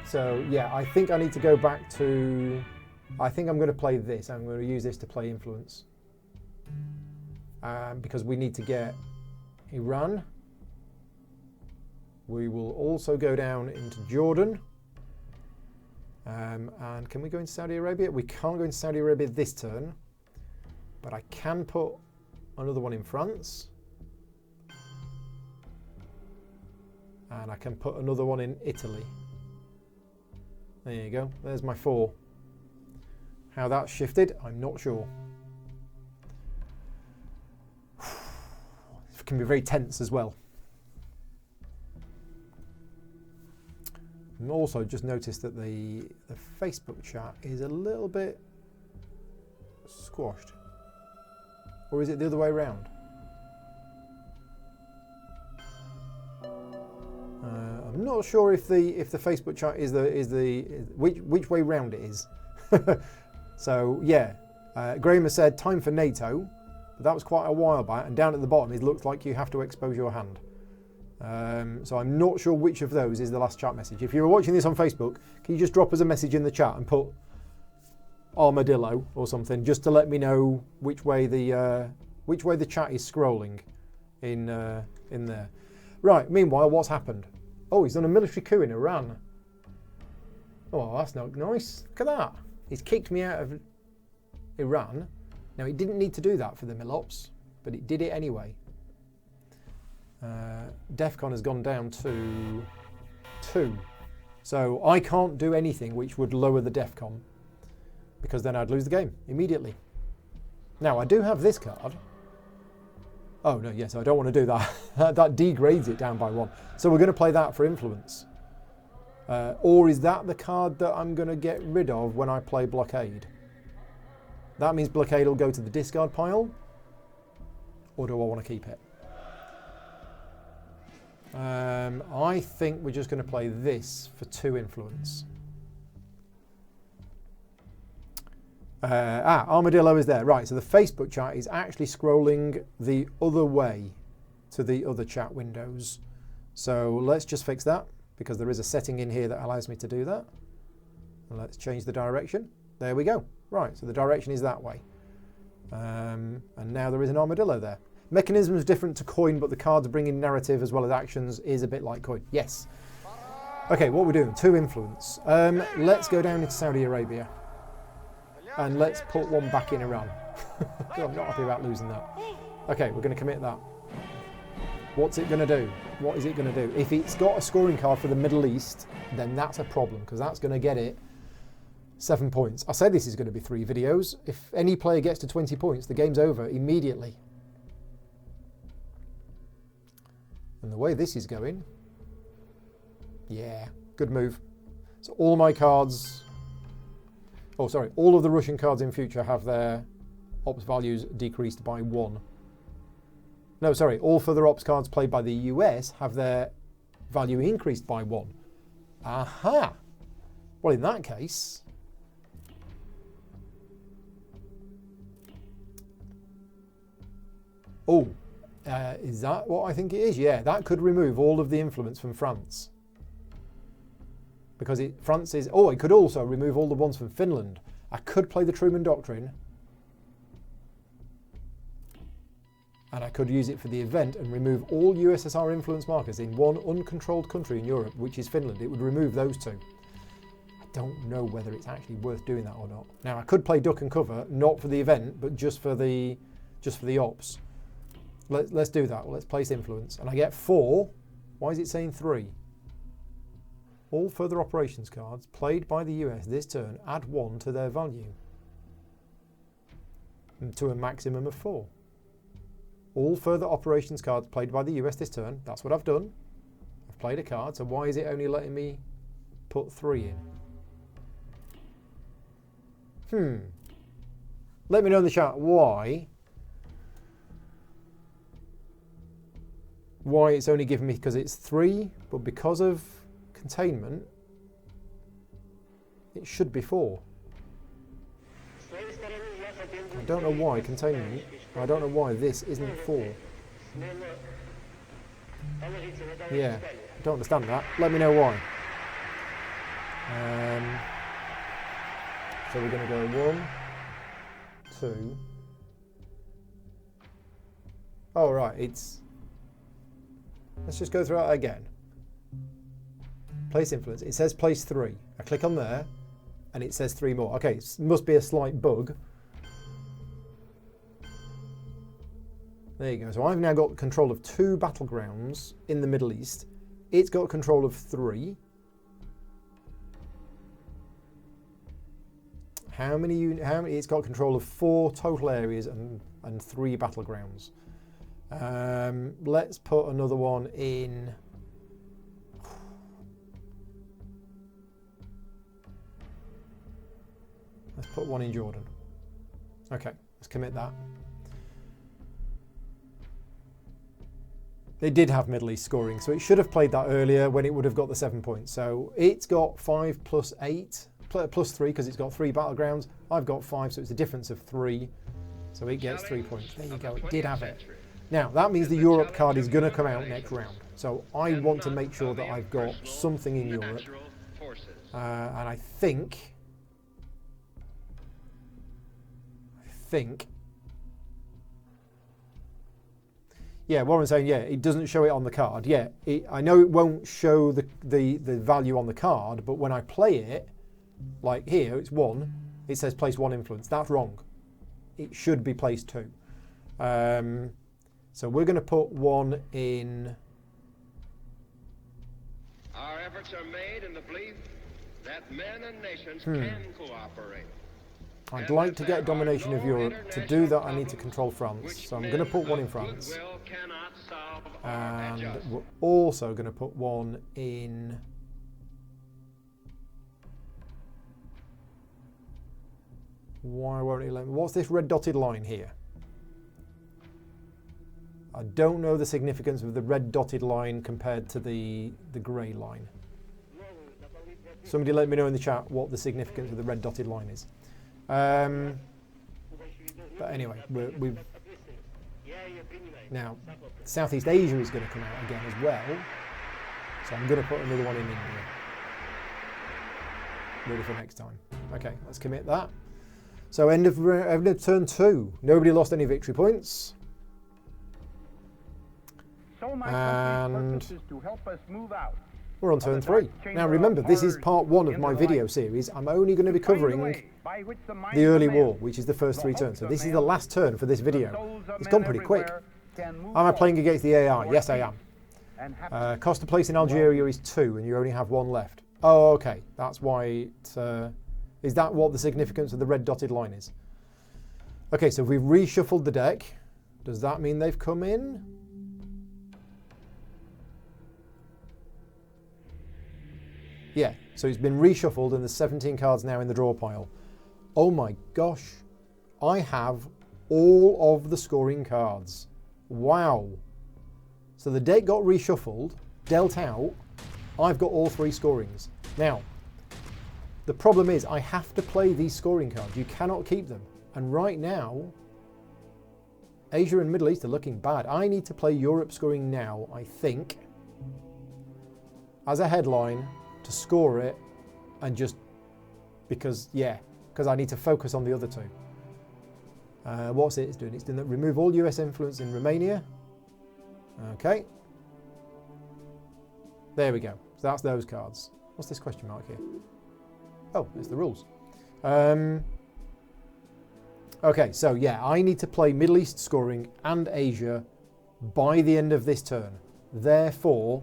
So, yeah, I think I need to go back to... I think I'm going to play this. I'm going to use this to play influence. Because we need to get Iran. We will also go down into Jordan. And can we go into Saudi Arabia? We can't go into Saudi Arabia this turn. But I can put another one in France. And I can put another one in Italy. There you go. There's my 4. How that's shifted, I'm not sure. It can be very tense as well. And also just noticed that the Facebook chat is a little bit squashed. Or is it the other way around? I'm not sure if the Facebook chat is which way round it is. So yeah, Graham has said time for NATO, but that was quite a while back. And down at the bottom, it looks like you have to expose your hand. So I'm not sure which of those is the last chat message. If you're watching this on Facebook, can you just drop us a message in the chat and put armadillo or something, just to let me know which way the chat is scrolling in there. Right. Meanwhile, what's happened? Oh, he's done a military coup in Iran. Oh, that's not nice. Look at that. He's kicked me out of Iran. Now, he didn't need to do that for the Milops, but it did it anyway. DEFCON has gone down to 2. So I can't do anything which would lower the DEFCON, because then I'd lose the game immediately. Now, I do have this card. Oh, no, yes, I don't want to do that. That degrades it down by 1. So we're going to play that for influence. Or is that the card that I'm going to get rid of when I play Blockade? That means Blockade will go to the discard pile. Or do I want to keep it? I think we're just going to play this for 2 influence. Armadillo is there. Right, so the Facebook chat is actually scrolling the other way to the other chat windows. So let's just fix that, because there is a setting in here that allows me to do that. And let's change the direction. There we go. Right, so the direction is that way. And now there is an armadillo there. Mechanism is different to coin, but the cards bringing narrative as well as actions is a bit like coin. Yes. Okay, what we're doing, 2 influence. Let's go down into Saudi Arabia. And let's put 1 back in Iran. I'm not happy about losing that. Okay, we're going to commit that. What's it going to do? What is it going to do? If it's got a scoring card for the Middle East, then that's a problem, because that's going to get it 7 points. I said this is going to be 3 videos. If any player gets to 20 points, the game's over immediately. And the way this is going, yeah, good move. So all my cards... Oh, sorry, all of the Russian cards in future have their ops values decreased by 1. No, sorry, all further ops cards played by the US have their value increased by 1. Aha! Well, in that case... Oh, is that what I think it is? Yeah, that could remove all of the influence from France. because France is... Oh, it could also remove all the ones from Finland. I could play the Truman Doctrine. And I could use it for the event and remove all USSR influence markers in one uncontrolled country in Europe, which is Finland. It would remove those two. I don't know whether it's actually worth doing that or not. Now, I could play Duck and Cover, not for the event, but just for the ops. Let's do that. Let's place influence. And I get 4. Why is it saying 3? All further operations cards played by the US this turn add 1 to their value. And to a maximum of 4. All further operations cards played by the US this turn. That's what I've done. I've played a card. So why is it only letting me put 3 in? Let me know in the chat why it's only giving me, because it's 3, but because of containment, it should be 4. I don't know why containment. I don't know why this isn't 4. Yeah, I don't understand that. Let me know why. So we're going to go 1, 2. Oh, right, it's... Let's just go through it again. Place influence. It says place 3. I click on there, and it says 3 more. Okay, it must be a slight bug. There you go. So I've now got control of 2 battlegrounds in the Middle East. It's got control of 3. How many? It's got control of 4 total areas and 3 battlegrounds. Let's put another one in. Let's put one in Jordan. Okay, let's commit that. They did have Middle East scoring, so it should have played that earlier when it would have got the 7 points. So it's got 5 plus 8, plus 3 because it's got 3 battlegrounds. I've got 5, so it's a difference of 3. So it gets 3 points. There you go, it did have it. Now, that means the Europe card is going to come out next round. So I want to make sure that I've got something in Europe. And I think... Yeah, Warren's saying, yeah, it doesn't show it on the card. Yeah, I know it won't show the value on the card, but when I play it, like here, it's 1. It says place 1 influence. That's wrong. It should be place 2. So we're going to put 1 in... Our efforts are made in the belief that men and nations can cooperate. I'd like to get domination of Europe. To do that, I need to control France. So I'm going to put 1 in France. And we're also going to put 1 in... Why won't it let me? What's this red dotted line here? I don't know the significance of the red dotted line compared to the grey line. Somebody let me know in the chat what the significance of the red dotted line is. But anyway, we've now Southeast Asia is going to come out again as well, so I'm going to put another one in India, ready for next time. Okay, let's commit that. So end of turn 2. Nobody lost any victory points, and to help us move out. We're on turn 3. Now remember, this is part 1 of my video series. I'm only going to be covering the early war, which is the first 3 turns. So this is the last turn for this video. It's gone pretty quick. Am I playing against the AI? Yes, I am. Cost of place in Algeria is 2, and you only have 1 left. Oh, okay. That's why it... is that what the significance of the red dotted line is? Okay, so we've reshuffled the deck. Does that mean they've come in? Yeah, so it's been reshuffled and there's 17 cards now in the draw pile. Oh my gosh. I have all of the scoring cards. Wow. So the deck got reshuffled, dealt out. I've got all 3 scorings. Now, the problem is I have to play these scoring cards. You cannot keep them. And right now, Asia and Middle East are looking bad. I need to play Europe scoring now, I think, as a headline, to score it and just because I need to focus on the other two. What's it? It's doing that. Remove all US influence in Romania. Okay. There we go. So that's those cards. What's this question mark here? Oh, it's the rules. Okay, so yeah, I need to play Middle East scoring and Asia by the end of this turn. Therefore,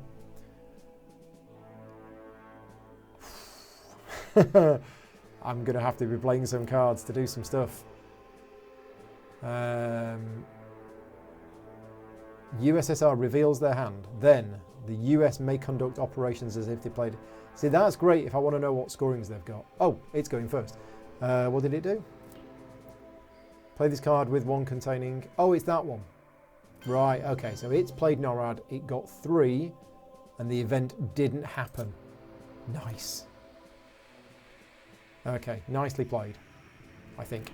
I'm going to have to be playing some cards to do some stuff. USSR reveals their hand. Then the US may conduct operations as if they played. See, that's great if I want to know what scorings they've got. Oh, it's going first. What did it do? Play this card with one containing... Oh, it's that one. Right, okay. So it's played NORAD. It got 3 and the event didn't happen. Nice. Okay, nicely played, I think.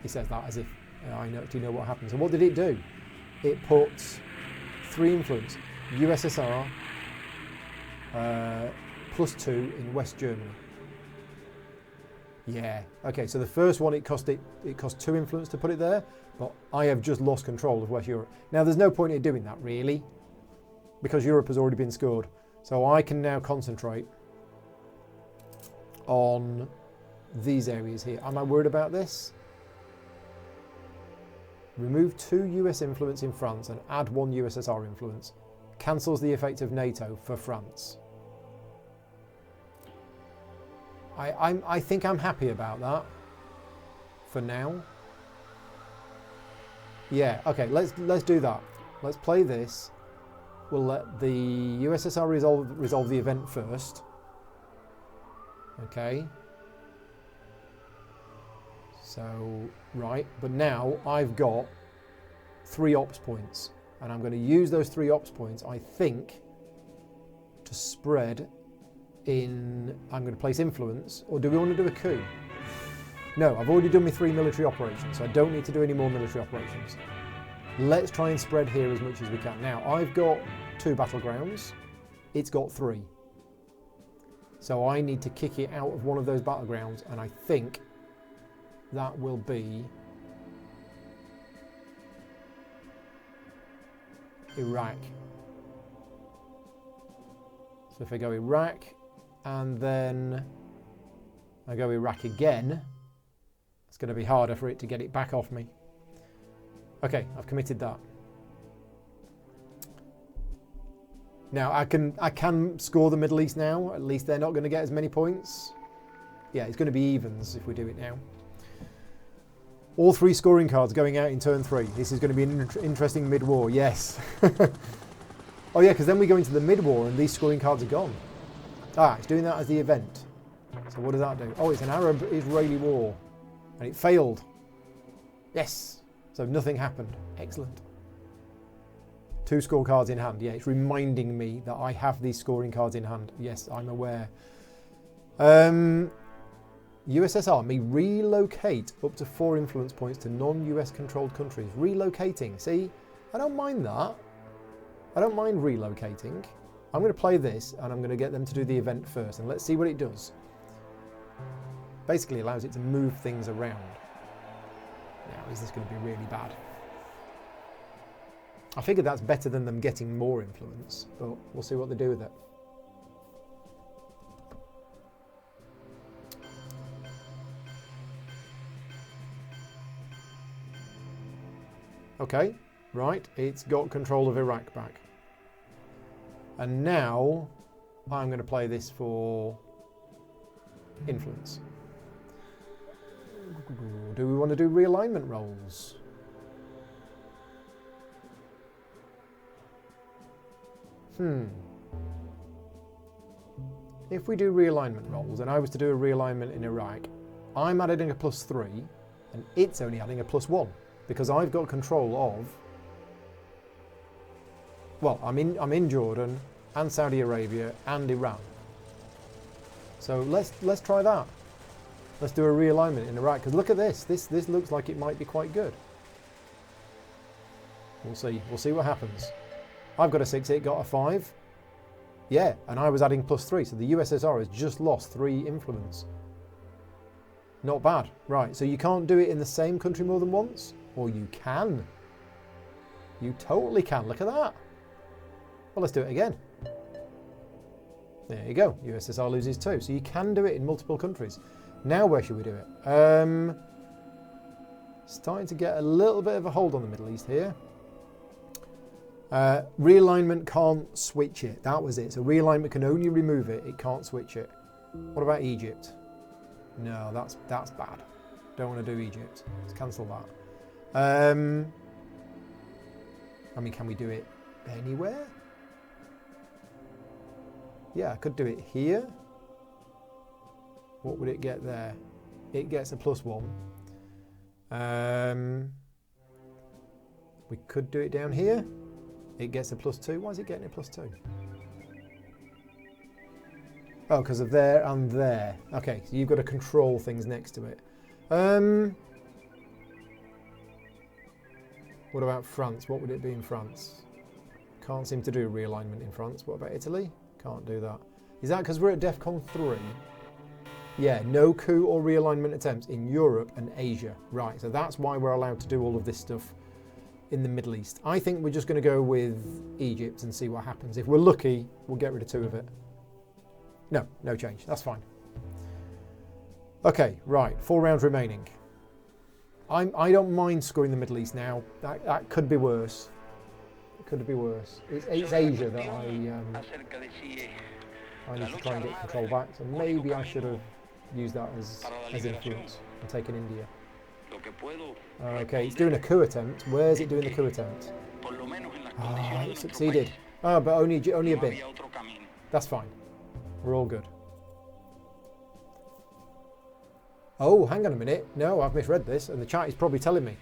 He says that as if I do know what happened. So what did it do? It puts 3 influence. USSR +2 in West Germany. Yeah. Okay. So the first one it cost 2 influence to put it there, but I have just lost control of West Europe. Now there's no point in doing that really, because Europe has already been scored. So I can now concentrate on these areas here. Am I worried about this? Remove 2 US influence in France and add 1 USSR influence. Cancels the effect of NATO for France. I think I'm happy about that for now. Yeah, okay, let's do that. Let's play this. We'll let the USSR resolve the event first. Okay. So, right, but now I've got 3 ops points, and I'm going to use those 3 ops points, I think, to spread in... I'm going to place influence, or do we want to do a coup? No, I've already done my 3 military operations, so I don't need to do any more military operations. Let's try and spread here as much as we can. Now, I've got 2 battlegrounds, it's got 3. So I need to kick it out of one of those battlegrounds, and I think that will be Iraq. So if I go Iraq and then I go Iraq again, it's going to be harder for it to get it back off me. Okay, I've committed that. Now I can score the Middle East now. At least they're not going to get as many points. Yeah, it's going to be evens if we do it now. All 3 scoring cards going out in turn 3. This is going to be an interesting mid-war, yes. Oh yeah, because then we go into the mid-war and these scoring cards are gone. Ah, it's doing that as the event. So what does that do? Oh, it's an Arab-Israeli war. And it failed. Yes. So nothing happened. Excellent. 2 scorecards in hand. Yeah, it's reminding me that I have these scoring cards in hand. Yes, I'm aware. USSR may relocate up to 4 influence points to non-US controlled countries. Relocating. See, I don't mind that. I don't mind relocating. I'm going to play this and I'm going to get them to do the event first and let's see what it does. Basically allows it to move things around. Now, is this going to be really bad? I figured that's better than them getting more influence, but we'll see what they do with it. Okay, right, it's got control of Iraq back. And now I'm going to play this for influence. Do we want to do realignment rolls? If we do realignment rolls, and I was to do a realignment in Iraq, I'm adding a +3, and it's only adding a +1, because I've got control of... Well, I'm in Jordan, and Saudi Arabia, and Iran. So let's try that. Let's do a realignment in Iraq, because look at this. This looks like it might be quite good. We'll see what happens. I've got a 6, it got a 5. Yeah, and I was adding +3, so the USSR has just lost 3 influence. Not bad. Right, so you can't do it in the same country more than once? Or you can. You totally can. Look at that. Well, let's do it again. There you go. USSR loses 2. So you can do it in multiple countries. Now where should we do it? Starting to get a little bit of a hold on the Middle East here. Realignment can't switch it. That was it. So realignment can only remove it. It can't switch it. What about Egypt? No, that's bad. Don't want to do Egypt. Let's cancel that. I mean, can we do it anywhere? Yeah, I could do it here. What would it get there? It gets a +1. We could do it down here. It gets a +2. Why is it getting a +2? Oh, because of there and there. Okay, so you've got to control things next to it. What about France? What would it be in France? Can't seem to do realignment in France. What about Italy? Can't do that. Is that because we're at DEFCON 3? Yeah, no coup or realignment attempts in Europe and Asia. Right, so that's why we're allowed to do all of this stuff in the Middle East. I think we're just going to go with Egypt and see what happens. If we're lucky, we'll get rid of 2 of it. No, no change. That's fine. Okay, right. 4 rounds remaining. I don't mind scoring the Middle East now. That could be worse. It could be worse. It's Asia that I need to try and get control back. So maybe I should have used that as influence and taken India. Okay, it's doing a coup attempt. Where's it doing the coup attempt? Ah, it succeeded. Ah, but only a bit. That's fine. We're all good. Oh, hang on a minute. No, I've misread this, and the chat is probably telling me.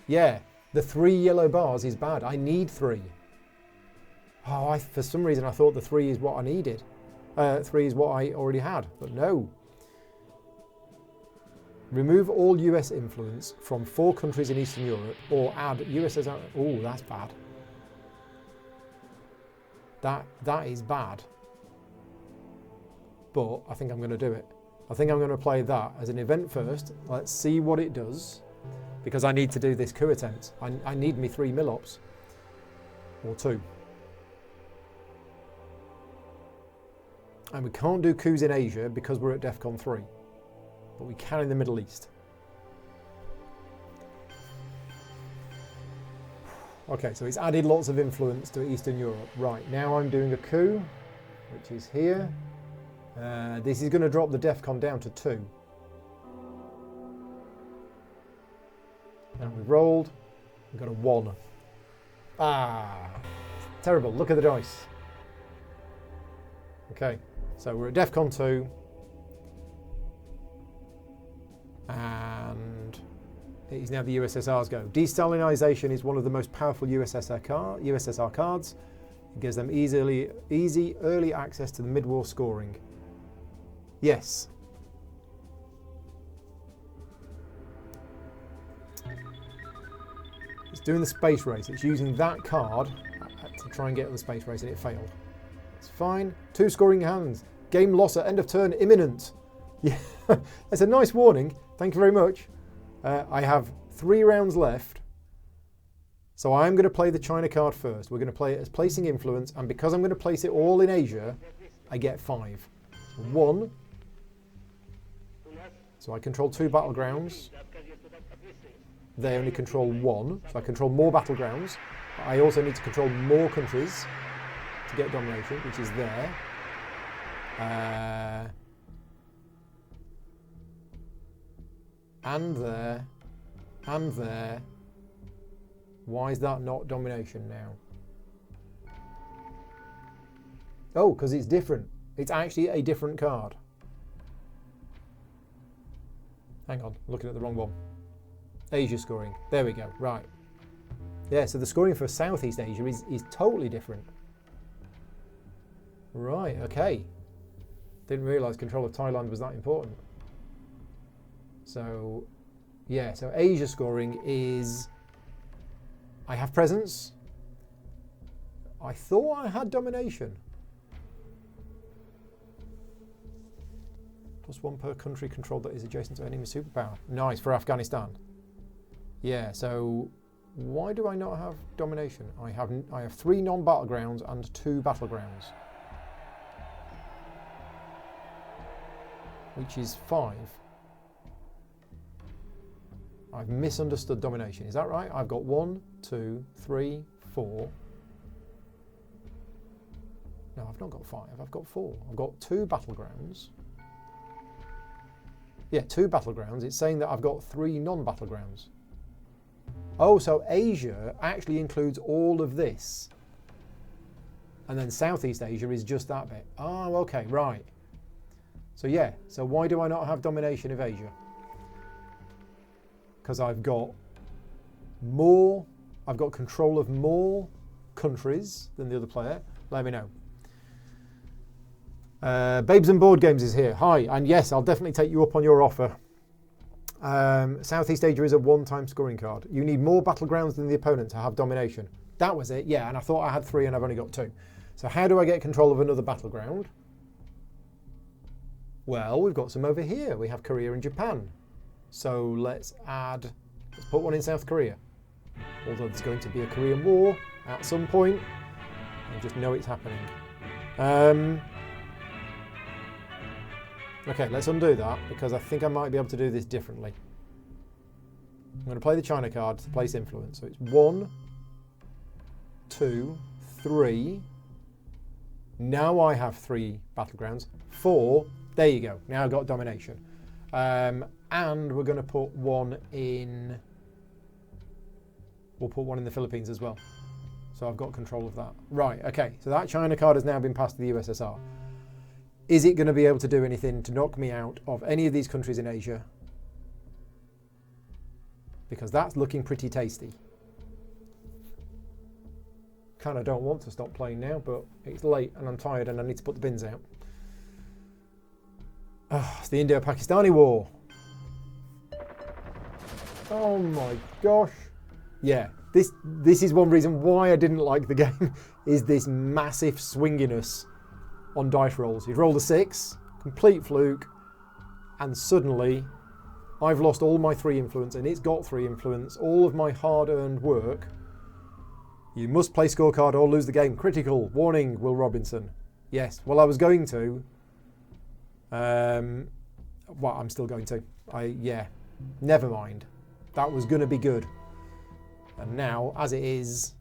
Yeah, the 3 yellow bars is bad. I need 3. Oh, for some reason I thought the 3 is what I needed. 3 is what I already had, but no. Remove all US influence from 4 countries in Eastern Europe, or add USSR. Oh, that's bad. That is bad. But I think I'm going to do it. I think I'm going to play that as an event first. Let's see what it does, because I need to do this coup attempt. I need me 3 mil-ops, or 2. And we can't do coups in Asia because we're at DEFCON 3, but we can in the Middle East. Okay, so it's added lots of influence to Eastern Europe. Right, now I'm doing a coup, which is here. This is going to drop the DEFCON down to 2. And we've rolled. We've got a 1. Ah, terrible. Look at the dice. Okay, so we're at DEFCON 2. And it is now the USSR's go. Destalinization is one of the most powerful USSR cards. It gives them easy early access to the mid-war scoring. Yes. It's doing the space race. It's using that card to try and get the space race, and it failed. It's fine. 2 scoring hands. Game loss at end of turn imminent. Yeah, that's a nice warning. Thank you very much. I have 3 rounds left. So I'm going to play the China card first. We're going to play it as placing influence, and because I'm going to place it all in Asia, I get 5. 1. So I control 2 battlegrounds. They only control 1, so I control more battlegrounds. But I also need to control more countries to get domination, which is there. And there. And there. Why is that not domination now? Oh, because it's different. It's actually a different card. Hang on, looking at the wrong one. Asia scoring. There we go. Right. Yeah, so the scoring for Southeast Asia is totally different. Right, okay. Didn't realise control of Thailand was that important. So, yeah, so Asia scoring is... I have presence. I thought I had domination. +1 per country controlled that is adjacent to enemy superpower. Nice, for Afghanistan. Yeah, so why do I not have domination? I have 3 non-battlegrounds and 2 battlegrounds. Which is 5. I've misunderstood domination. Is that right? I've got 1, 2, 3, 4. No, I've not got 5. I've got 4. I've got 2 battlegrounds. Yeah, 2 battlegrounds. It's saying that I've got 3 non-battlegrounds. Oh, so Asia actually includes all of this. And then Southeast Asia is just that bit. Oh, okay, right. So yeah, so why do I not have domination of Asia? Because I've got control of more countries than the other player. Let me know. Babes and Board Games is here. Hi, and yes, I'll definitely take you up on your offer. Southeast Asia is a one-time scoring card. You need more battlegrounds than the opponent to have domination. That was it, yeah, and I thought I had 3 and I've only got 2. So how do I get control of another battleground? Well, we've got some over here. We have Korea and Japan. So let's put one in South Korea. Although there's going to be a Korean War at some point. I just know it's happening. Okay, let's undo that because I think I might be able to do this differently. I'm going to play the China card to place influence. So it's 1, 2, 3. Now I have 3 battlegrounds. 4. There you go. Now I've got domination. And we're going to put one in... We'll put one in the Philippines as well. So I've got control of that. Right, okay. So that China card has now been passed to the USSR. Is it going to be able to do anything to knock me out of any of these countries in Asia? Because that's looking pretty tasty. Kind of don't want to stop playing now, but it's late and I'm tired and I need to put the bins out. Oh, it's the Indo-Pakistani war. Oh my gosh. Yeah, this is one reason why I didn't like the game, is this massive swinginess on dice rolls. You've rolled a 6, complete fluke, and suddenly I've lost all my 3 influence and it's got 3 influence, all of my hard-earned work. You must play scorecard or lose the game. Critical. Warning, Will Robinson. Yes, well I was going to. Well, I'm still going to. Yeah, never mind. That was going to be good. And now, as it is,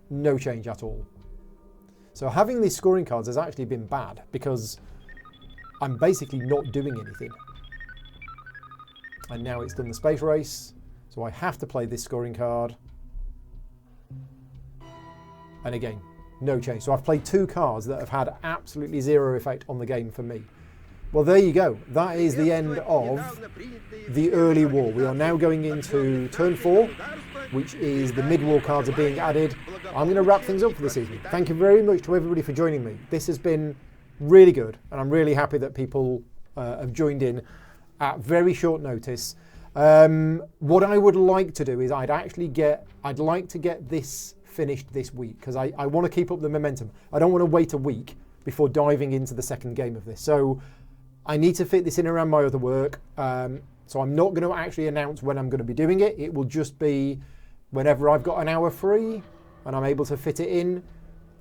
no change at all. So having these scoring cards has actually been bad because I'm basically not doing anything. And now it's done the space race, so I have to play this scoring card. And again, no change. So I've played 2 cards that have had absolutely 0 effect on the game for me. Well, there you go. That is the end of the early war. We are now going into turn 4, which is the mid-war cards are being added. I'm going to wrap things up for this evening. Thank you very much to everybody for joining me. This has been really good, and I'm really happy that people have joined in at very short notice. What I would like to do is I'd like to get this finished this week because I want to keep up the momentum. I don't want to wait a week before diving into the second game of this. So I need to fit this in around my other work. So I'm not going to actually announce when I'm going to be doing it. It will just be whenever I've got an hour free and I'm able to fit it in,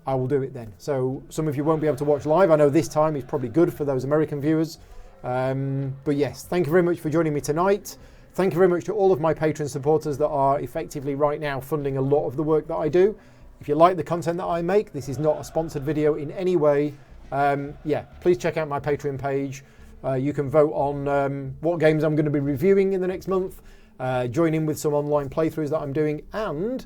I will do it then. So some of you won't be able to watch live. I know this time is probably good for those American viewers. But yes, thank you very much for joining me tonight. Thank you very much to all of my Patreon supporters that are effectively right now funding a lot of the work that I do. If you like the content that I make, this is not a sponsored video in any way. Yeah, please check out my Patreon page. You can vote on what games I'm going to be reviewing in the next month. Join in with some online playthroughs that I'm doing. And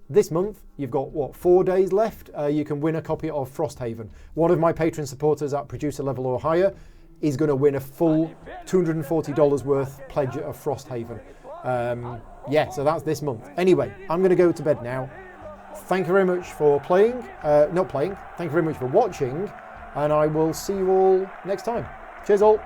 this month, you've got, 4 days left? You can win a copy of Frosthaven. One of my Patreon supporters at producer level or higher is going to win a full $240 worth pledge of Frosthaven. Yeah, so that's this month. Anyway, I'm going to go to bed now. Thank you very much for playing. Not playing. Thank you very much for watching. And I will see you all next time. Cheers all.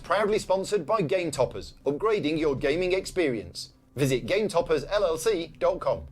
proudly sponsored by Game Toppers, upgrading your gaming experience. Visit GameToppersLLC.com.